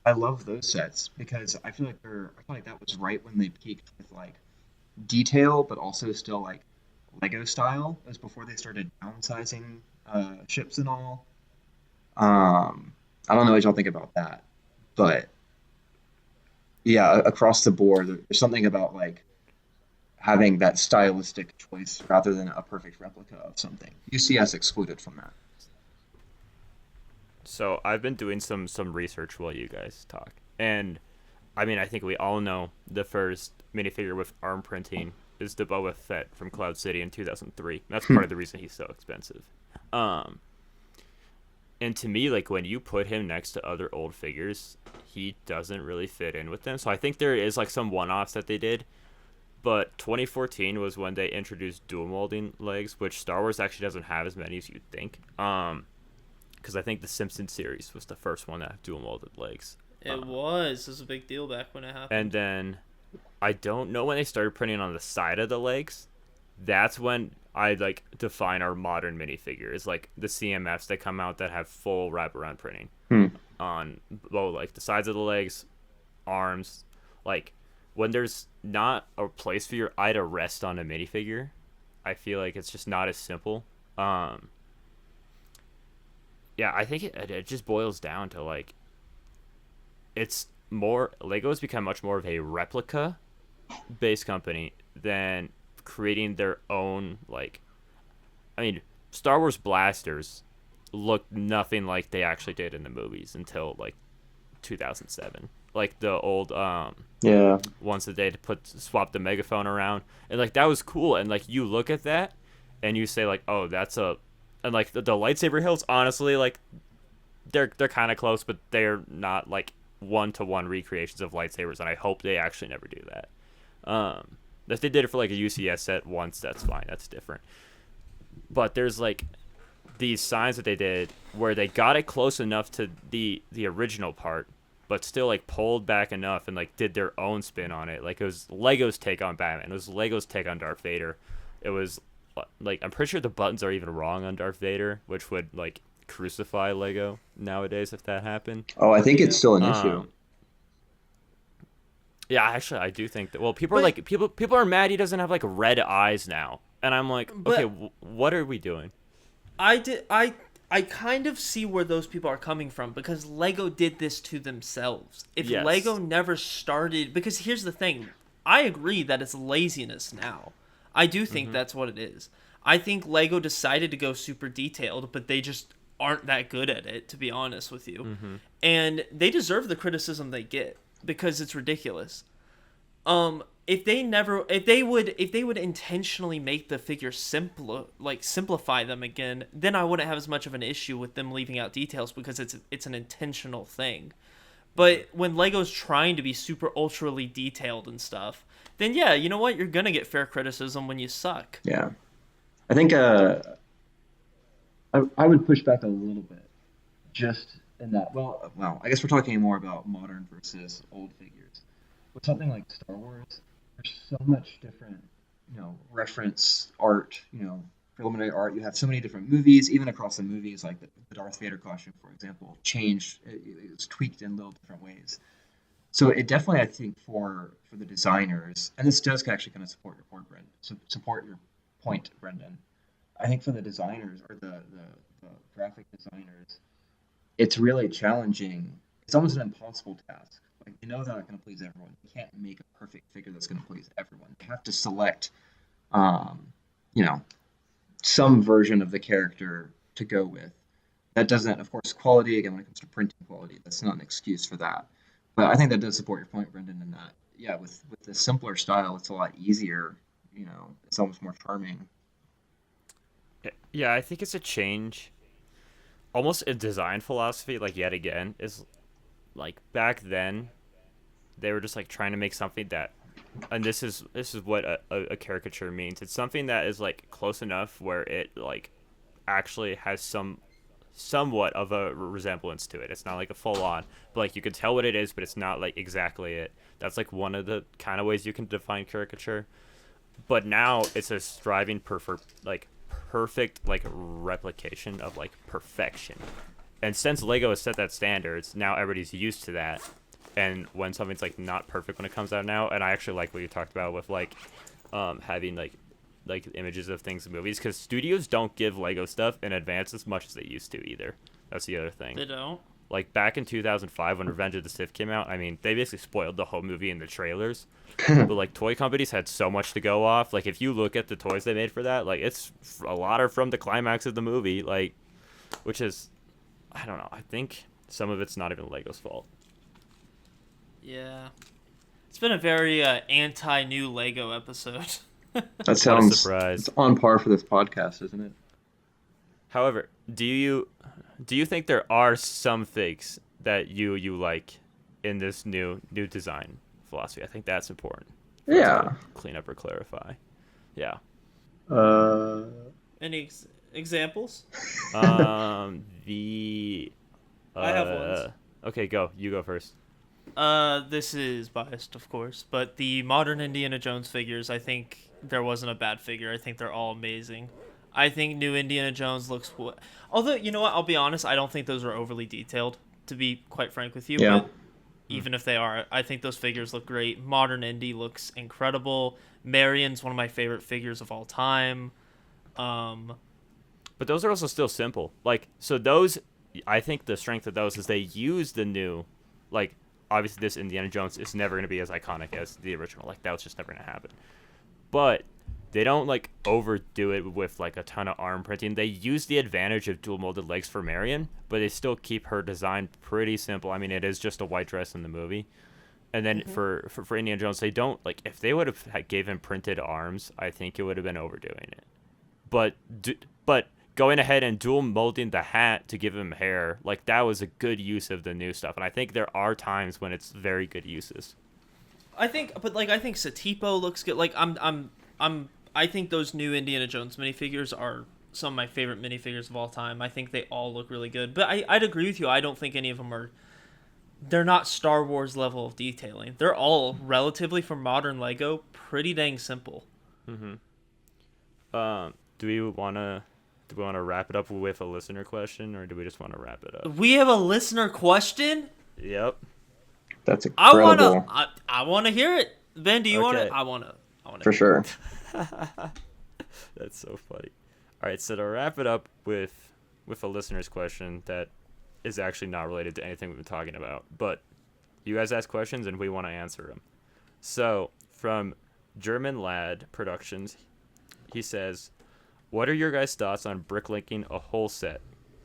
[SPEAKER 2] I love those sets because I feel like that was right when they peaked with, like, detail, but also still, like, Lego style. It was before they started downsizing ships and all. I don't know what y'all think about that, but yeah, across the board, there's something about, like, having that stylistic choice rather than a perfect replica of something. UCS excluded from that.
[SPEAKER 3] So I've been doing some research while you guys talk, and I mean I think we all know the first minifigure with arm printing is the Boba Fett from Cloud City in 2003. That's part of the reason he's so expensive. Um, and to me, like when you put him next to other old figures, he doesn't really fit in with them. So I think there is like some one-offs that they did, but 2014 was when they introduced dual molding legs, which Star Wars actually doesn't have as many as you'd think. Because I think the Simpsons series was the first one that had dual molded legs.
[SPEAKER 1] It was. It was a big deal back when it happened.
[SPEAKER 3] And then I don't know when they started printing on the side of the legs. That's when I like define our modern minifigure is like the CMFs that come out that have full wraparound printing on both like the sides of the legs, arms. Like when there's not a place for your eye to rest on a minifigure, I feel like it's just not as simple. Yeah, I think it just boils down to like it's more Lego's become much more of a replica based company than creating their own like I mean Star Wars blasters looked nothing like they actually did in the movies until like 2007, like the old ones that they swap the megaphone around, and like that was cool, and like you look at that and you say like, oh, that's a, and like the lightsaber hilts, honestly, like they're kind of close, but they're not like one-to-one recreations of lightsabers, and I hope they actually never do that. If they did it for like a UCS set once, that's fine, that's different. But there's like these signs that they did where they got it close enough to the original part, but still like pulled back enough and like did their own spin on it. Like it was Lego's take on Batman, it was Lego's take on Darth Vader. It was like, I'm pretty sure the buttons are even wrong on Darth Vader, which would like crucify Lego nowadays if that happened.
[SPEAKER 2] Oh, I think it's still an issue.
[SPEAKER 3] Yeah, actually, I do think that. Well, people are like people are mad he doesn't have like red eyes now, and I'm like, okay, what are we doing?
[SPEAKER 1] I kind of see where those people are coming from, because Lego did this to themselves. If Lego never started, because here's the thing, I agree that it's laziness now. I do think that's what it is. I think Lego decided to go super detailed, but they just aren't that good at it, to be honest with you. And they deserve the criticism they get, because it's ridiculous. If they would intentionally make the figure simplify them again, then I wouldn't have as much of an issue with them leaving out details, because it's an intentional thing. But when Lego's trying to be super ultra detailed and stuff, then yeah, you know what? You're gonna get fair criticism when you suck.
[SPEAKER 2] Yeah, I think I would push back a little bit, just in that. Well, I guess we're talking more about modern versus old figures. With something like Star Wars, there's so much different, reference art, preliminary art. You have so many different movies, even across the movies, like the Darth Vader costume, for example, changed. It's tweaked in little different ways. So it definitely, I think, for the designers, and this does actually kind of support your point, Brendan. I think for the designers or the graphic designers, it's really challenging. It's almost an impossible task. Like, they're not going to please everyone. You can't make a perfect figure that's going to please everyone. You have to select, some version of the character to go with. That doesn't, of course, quality, again, when it comes to printing quality, that's not an excuse for that. But I think that does support your point, Brendan, in that, yeah, with the simpler style, it's a lot easier. It's almost more charming.
[SPEAKER 3] Yeah, I think it's a change. Almost a design philosophy, like, yet again, is like back then they were just like trying to make something that, and this is what a caricature means. It's something that is like close enough where it like actually has somewhat of a resemblance to it. It's not like a full on, but like you can tell what it is, but it's not like exactly it. That's like one of the kind of ways you can define caricature. But now it's a striving perfect like replication of like perfection. And since Lego has set that standards, now everybody's used to that. And when something's like not perfect when it comes out now, and I actually like what you talked about with like having like images of things in movies, because studios don't give Lego stuff in advance as much as they used to either. That's the other thing.
[SPEAKER 1] They don't.
[SPEAKER 3] Like back in 2005 when Revenge of the Sith came out, I mean, they basically spoiled the whole movie in the trailers. But like toy companies had so much to go off. Like if you look at the toys they made for that, like it's a lot are from the climax of the movie, like, which is I don't know. I think some of it's not even Lego's fault.
[SPEAKER 1] Yeah. It's been a very anti-new Lego episode.
[SPEAKER 2] That
[SPEAKER 3] What a
[SPEAKER 2] sounds
[SPEAKER 3] surprise.
[SPEAKER 2] it's on par for this podcast, isn't it?
[SPEAKER 3] However, do you think there are some things that you like in this new design philosophy? I think that's important for us
[SPEAKER 2] Yeah.
[SPEAKER 3] to clean up or clarify. Yeah.
[SPEAKER 2] Uh,
[SPEAKER 1] Any examples?
[SPEAKER 3] The
[SPEAKER 1] I have ones.
[SPEAKER 3] Okay, go. You go first.
[SPEAKER 1] This is biased, of course, but the modern Indiana Jones figures, I think there wasn't a bad figure. I think they're all amazing. I think new Indiana Jones looks... Although, you know what, I'll be honest, I don't think those are overly detailed, to be quite frank with you,
[SPEAKER 2] Yeah.
[SPEAKER 1] but even if they are, I think those figures look great. Modern Indy looks incredible. Marion's one of my favorite figures of all time.
[SPEAKER 3] But those are also still simple. Like, so those, I think the strength of those is they use the new, like, obviously this Indiana Jones is never going to be as iconic as the original. Like, that was just never going to happen. But they don't, like, overdo it with, like, a ton of arm printing. They use the advantage of dual molded legs for Marion, but they still keep her design pretty simple. I mean, it is just a white dress in the movie. And then for Indiana Jones, they don't, like, if they would have gave him printed arms, I think it would have been overdoing it. But going ahead and dual molding the hat to give him hair, like, that was a good use of the new stuff. And I think there are times when it's very good uses.
[SPEAKER 1] I think Satipo looks good. Like, I think those new Indiana Jones minifigures are some of my favorite minifigures of all time. I think they all look really good. But I'd agree with you. I don't think any of them are... They're not Star Wars level of detailing. They're all, relatively for modern Lego, pretty dang simple.
[SPEAKER 3] Mm-hmm. Do we want to wrap it up with a listener question, or do we just want to wrap it up?
[SPEAKER 1] We have a listener question?
[SPEAKER 3] Yep.
[SPEAKER 2] that's incredible.
[SPEAKER 1] I want to hear it. Ben, do you want
[SPEAKER 3] Okay.
[SPEAKER 1] it? I want to.
[SPEAKER 2] For sure.
[SPEAKER 3] That's so funny. All right, so to wrap it up with a listener's question that is actually not related to anything we've been talking about, but you guys ask questions and we want to answer them. So from German Lad Productions, he says, what are your guys' thoughts on bricklinking a whole set?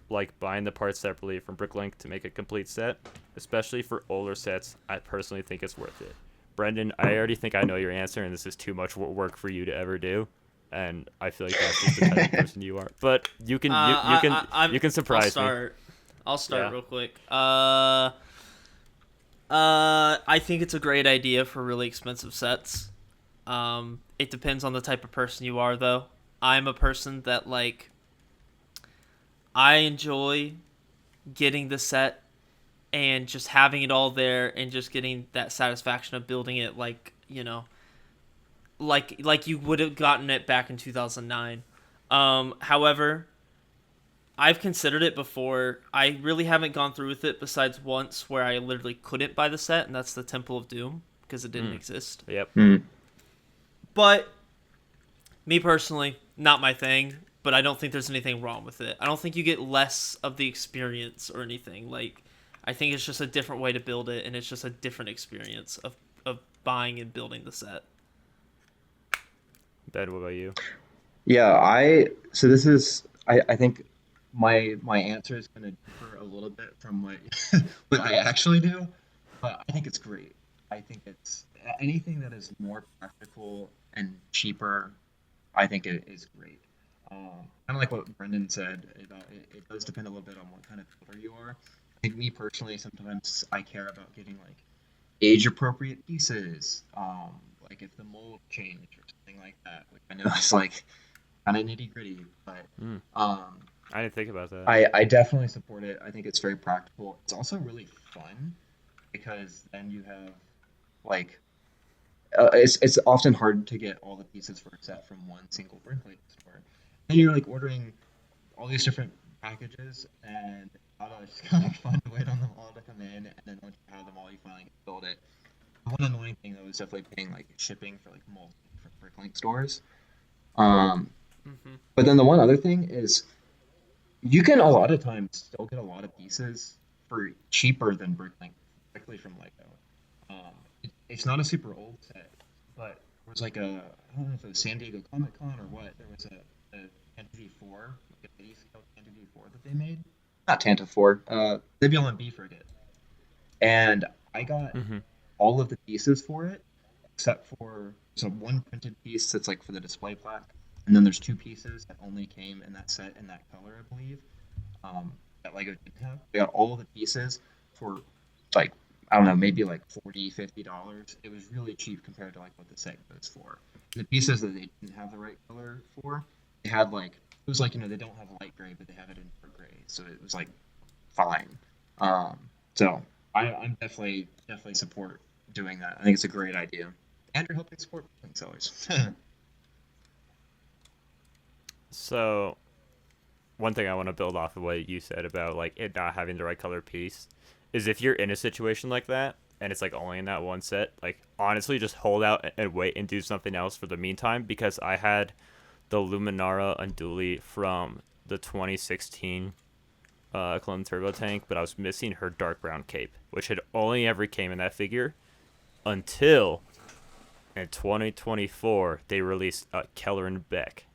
[SPEAKER 3] Like buying the parts separately from Bricklink to make a complete set? Especially for older sets, I personally think it's worth it. Brendan, I already think I know your answer, and this is too much work for you to ever do. And I feel like that's just the type of person you are. But you can you can surprise me.
[SPEAKER 1] I'll start
[SPEAKER 3] Yeah.
[SPEAKER 1] real quick. I think it's a great idea for really expensive sets. It depends on the type of person you are, though. I'm a person that, like, I enjoy getting the set and just having it all there and just getting that satisfaction of building it, like, you know, like you would have gotten it back in 2009. However, I've considered it before. I really haven't gone through with it besides once where I literally couldn't buy the set, and that's the Temple of Doom, because it didn't exist.
[SPEAKER 3] Yep.
[SPEAKER 1] But me personally, not my thing, but I don't think there's anything wrong with it. I don't think you get less of the experience or anything. Like, I think it's just a different way to build it, and it's just a different experience of buying and building the set.
[SPEAKER 3] Ben, what about you?
[SPEAKER 2] Yeah, I think my answer is going to differ a little bit from what what I actually do, but I think it's great. I think it's anything that is more practical and cheaper. I think it is great. Kind of like what Brendan said, it does depend a little bit on what kind of builder you are. I think me personally, sometimes I care about getting like age appropriate pieces, like if the mold changed or something like that. Which I know it's like kind of nitty gritty, but
[SPEAKER 3] I didn't think about that.
[SPEAKER 2] I definitely support it. I think it's very practical. It's also really fun because then you have like it's often hard to get all the pieces for a set from one single Brinkley store. And you're like ordering all these different packages, and it's kind of fun to wait on them all to come in, and then once you have them all, you finally get to build it. One annoying thing though is definitely paying like shipping for like multiple different Bricklink stores. But then the one other thing is you can a lot of times still get a lot of pieces for cheaper than Bricklink, particularly from Lego. It's not a super old set, but there was like I don't know if it was San Diego Comic Con or what. There was a Candy 4, like a base scale Candy 4 that they made, not Tanta 4, WLMB frigate. And I got
[SPEAKER 3] Mm-hmm.
[SPEAKER 2] all of the pieces for it, except for so one printed piece that's like for the display plaque, and then there's two pieces that only came in that set in that color, I believe. That Lego didn't have. We got all of the pieces for like I don't know, maybe like $40-$50. It was really cheap compared to like what the set goes for. The pieces that they didn't have the right color for, they had like it was like they don't have light gray, but they have it in dark gray, so it was like fine. So I'm definitely support doing that. I think it's a great idea, and you're helping support sellers.
[SPEAKER 3] So one thing I want to build off of what you said about like it not having the right color piece is if you're in a situation like that and it's like only in that one set, like honestly just hold out and wait and do something else for the meantime, because I had the Luminara Unduli from the 2016 Clone Turbo Tank, but I was missing her dark brown cape, which had only ever came in that figure until in 2024 they released Keller and Beck,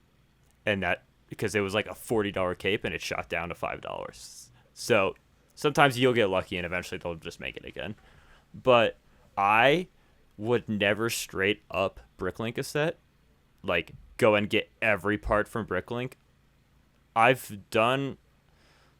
[SPEAKER 3] and that because it was like a $40 cape and it shot down to $5. So sometimes you'll get lucky and eventually they'll just make it again. But I would never straight up Bricklink a set, like go and get every part from Bricklink. I've done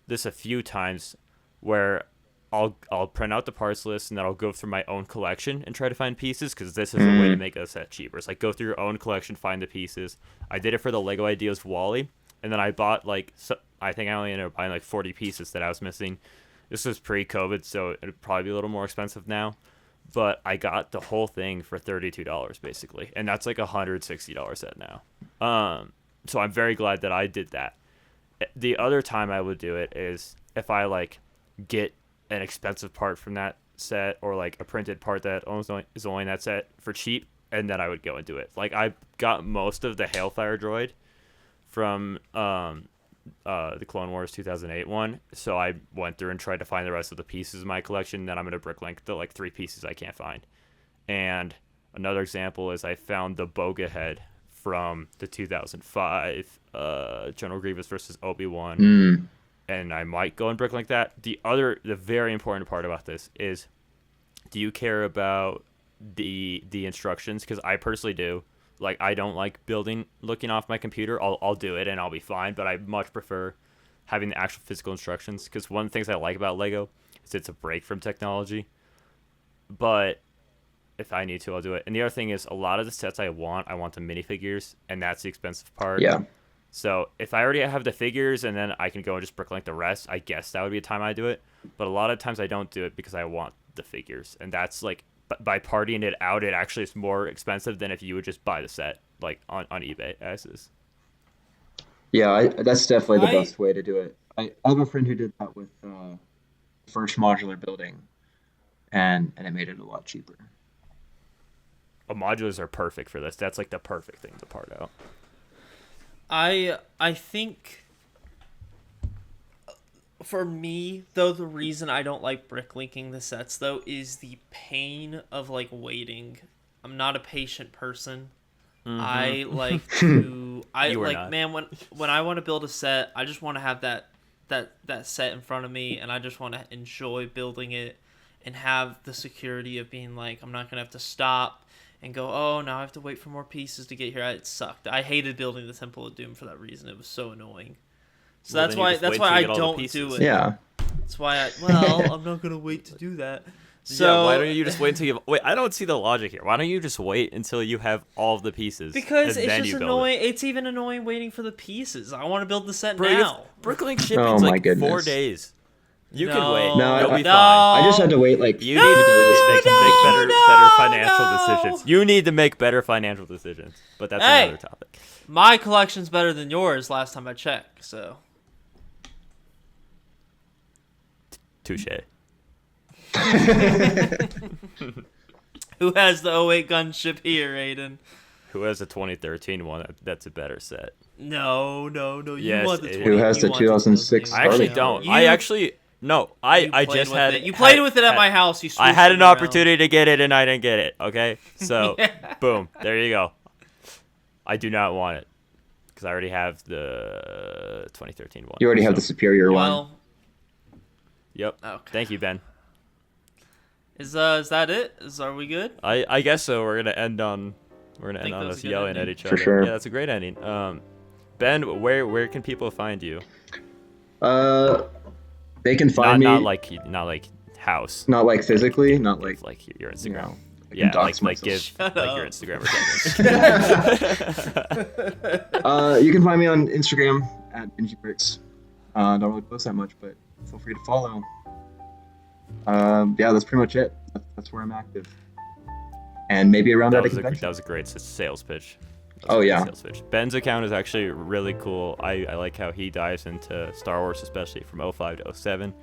[SPEAKER 3] this a few times where I'll print out the parts list and then I'll go through my own collection and try to find pieces, because this is a way to make a set cheaper. It's like go through your own collection, find the pieces. I did it for the Lego Ideas Wally, and then I bought I think I only ended up buying like 40 pieces that I was missing. This was pre-COVID, so it'd probably be a little more expensive now. But I got the whole thing for $32 basically, and that's like a $160 set now. So I'm very glad that I did that. The other time I would do it is if I like get an expensive part from that set, or like a printed part that is only in that set for cheap, and then I would go and do it. Like I got most of the Hailfire droid from the Clone Wars 2008 one, so I went through and tried to find the rest of the pieces in my collection. Then I'm gonna Bricklink the like 3 pieces I can't find. And another example is I found the Boga head from the 2005 General Grievous versus Obi-Wan. And I might go and Bricklink that. The very important part about this is, do you care about the instructions? Because I personally do. Like, I don't like looking off my computer. I'll do it and I'll be fine, but I much prefer having the actual physical instructions, because one of the things I like about Lego is it's a break from technology. But if I need to, I'll do it. And the other thing is, a lot of the sets I want the minifigures, and that's the expensive part.
[SPEAKER 2] Yeah.
[SPEAKER 3] So if I already have the figures and then I can go and just Bricklink the rest, I guess that would be a time I do it. But a lot of times I don't do it because I want the figures, and that's like, by partying it out, it actually is more expensive than if you would just buy the set like on eBay as is.
[SPEAKER 2] Yeah, that's definitely the best way to do it. I have a friend who did that with first modular building, and it made it a lot cheaper.
[SPEAKER 3] Modulars are perfect for this. That's like the perfect thing to part out.
[SPEAKER 1] I think for me, though, the reason I don't like bricklinking the sets, though, is the pain of like waiting. I'm not a patient person. I like to man, when I want to build a set, I just want to have that set in front of me, and I just want to enjoy building it and have the security of being like, I'm not gonna have to stop and go, oh, now I have to wait for more pieces to get here. It sucked. I hated building the Temple of Doom for that reason. It was so annoying. So that's why I don't do it.
[SPEAKER 2] Yeah.
[SPEAKER 1] That's why I'm not gonna wait to do that. So
[SPEAKER 3] yeah, why don't you just wait until you wait? I don't see the logic here. Why don't you just wait until you have all of the pieces?
[SPEAKER 1] Because
[SPEAKER 3] and
[SPEAKER 1] it's
[SPEAKER 3] then
[SPEAKER 1] just
[SPEAKER 3] you build
[SPEAKER 1] annoying.
[SPEAKER 3] it?
[SPEAKER 1] It's even annoying waiting for the pieces. I want to build the set
[SPEAKER 3] Bro,
[SPEAKER 1] now.
[SPEAKER 3] Bricklink shipping's like 4 days. You can wait.
[SPEAKER 2] No,
[SPEAKER 3] You'll be fine.
[SPEAKER 2] I just had to wait like.
[SPEAKER 3] You need to make better financial decisions. You need to make better financial decisions. But that's another topic.
[SPEAKER 1] My collection's better than yours last time I checked, so.
[SPEAKER 3] Touche.
[SPEAKER 1] Who has the 08 gunship here, Aidan?
[SPEAKER 3] Who has the 2013 one? That's a better set.
[SPEAKER 1] No. You
[SPEAKER 3] Yes,
[SPEAKER 1] want the 20.
[SPEAKER 2] Who has the 2006?
[SPEAKER 3] I actually don't. I just had
[SPEAKER 1] it. You played with it at my house.
[SPEAKER 3] I had an opportunity to get it and I didn't get it. Okay, so boom, there you go. I do not want it because I already have the 2013 one.
[SPEAKER 2] You already have the superior one.
[SPEAKER 3] Yep.
[SPEAKER 1] Okay.
[SPEAKER 3] Thank you, Ben.
[SPEAKER 1] Is that it? Are we good?
[SPEAKER 3] I guess so. We're gonna end on
[SPEAKER 1] Think that was
[SPEAKER 3] us
[SPEAKER 1] a good
[SPEAKER 3] yelling
[SPEAKER 1] ending.
[SPEAKER 3] at each
[SPEAKER 2] For
[SPEAKER 3] other.
[SPEAKER 2] sure.
[SPEAKER 3] Yeah, that's a great ending. Ben, where can people find you?
[SPEAKER 2] They can find me
[SPEAKER 3] Not like house.
[SPEAKER 2] not like physically, not like
[SPEAKER 3] Give, like your
[SPEAKER 2] you
[SPEAKER 3] Instagram.
[SPEAKER 2] know. I can
[SPEAKER 3] Yeah,
[SPEAKER 2] dox
[SPEAKER 3] like give
[SPEAKER 1] Shut
[SPEAKER 3] like your
[SPEAKER 1] up.
[SPEAKER 3] Instagram or something.
[SPEAKER 2] You can find me on Instagram at BenjiBricks. Don't really post that much, but feel free to follow. Yeah, that's pretty much it. That's where I'm active. And maybe around at a convention.
[SPEAKER 3] That was a great sales pitch.
[SPEAKER 2] Oh, yeah.
[SPEAKER 3] Sales pitch. Ben's account is actually really cool. I like how he dives into Star Wars, especially from 05 to 07.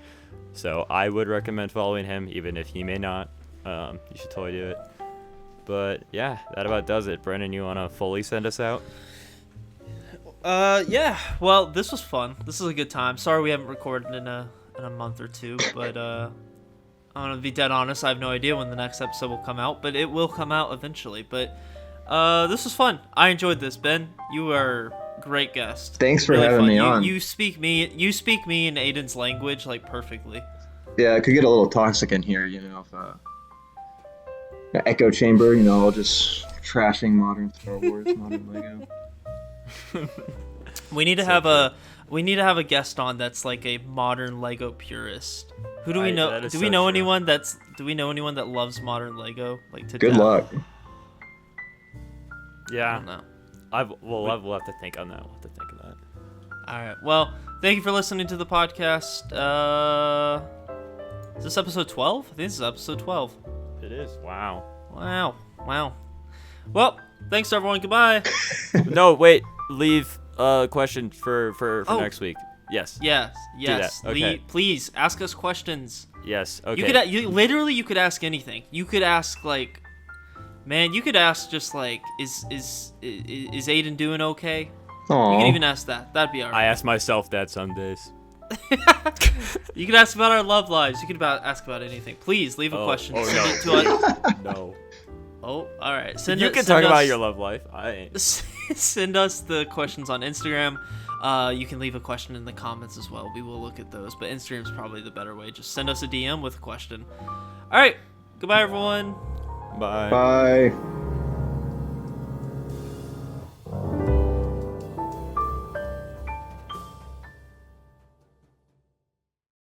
[SPEAKER 3] So I would recommend following him, even if he may not. You should totally do it. But yeah, that about does it. Brendan, you want to fully send us out?
[SPEAKER 1] Yeah. Well, this was fun. This is a good time. Sorry we haven't recorded in a month or two, but I'm gonna be dead honest. I have no idea when the next episode will come out, but it will come out eventually. But this was fun. I enjoyed this, Ben. You are a great guest.
[SPEAKER 2] Thanks for
[SPEAKER 1] Really
[SPEAKER 2] having
[SPEAKER 1] fun.
[SPEAKER 2] me on.
[SPEAKER 1] You speak me in Aiden's language like perfectly.
[SPEAKER 2] Yeah, it could get a little toxic in here, you know, if echo chamber, you know, all just trashing modern Star Wars, modern Lego.
[SPEAKER 1] We need to have a guest on that's like a modern Lego purist. Who do we know?
[SPEAKER 3] that is
[SPEAKER 1] Do we
[SPEAKER 3] so
[SPEAKER 1] know
[SPEAKER 3] true.
[SPEAKER 1] anyone that loves modern Lego like to
[SPEAKER 2] Good
[SPEAKER 1] death?
[SPEAKER 2] luck.
[SPEAKER 1] I
[SPEAKER 3] Yeah.
[SPEAKER 1] don't know.
[SPEAKER 3] We'll have to think on that. We'll have to think of that.
[SPEAKER 1] All right. Well, thank you for listening to the podcast. Is this episode 12? I think this is episode 12.
[SPEAKER 3] It is. Wow.
[SPEAKER 1] Wow. Well, thanks everyone. Goodbye.
[SPEAKER 3] No, wait. Leave a question for
[SPEAKER 1] Oh.
[SPEAKER 3] next week. Yes.
[SPEAKER 1] Yes.
[SPEAKER 3] that. Okay.
[SPEAKER 1] Please ask us questions.
[SPEAKER 3] Yes. Okay.
[SPEAKER 1] You could ask anything. You could ask like, man, you could ask just like, is Aiden doing okay? You
[SPEAKER 2] Aww.
[SPEAKER 1] can even ask that. That'd be
[SPEAKER 3] I
[SPEAKER 1] alright.
[SPEAKER 3] ask myself that some days.
[SPEAKER 1] You could ask about our love lives. You could ask about anything. Please leave a question.
[SPEAKER 3] Oh,
[SPEAKER 1] Send
[SPEAKER 3] no.
[SPEAKER 1] it to us.
[SPEAKER 3] No.
[SPEAKER 1] Oh, all right.
[SPEAKER 3] You can talk about your love life. I ain't.
[SPEAKER 1] Send us the questions on Instagram. You can leave a question in the comments as well. We will look at those, but Instagram's probably the better way. Just send us a DM with a question. All right. Goodbye, everyone.
[SPEAKER 3] Bye.
[SPEAKER 2] Bye.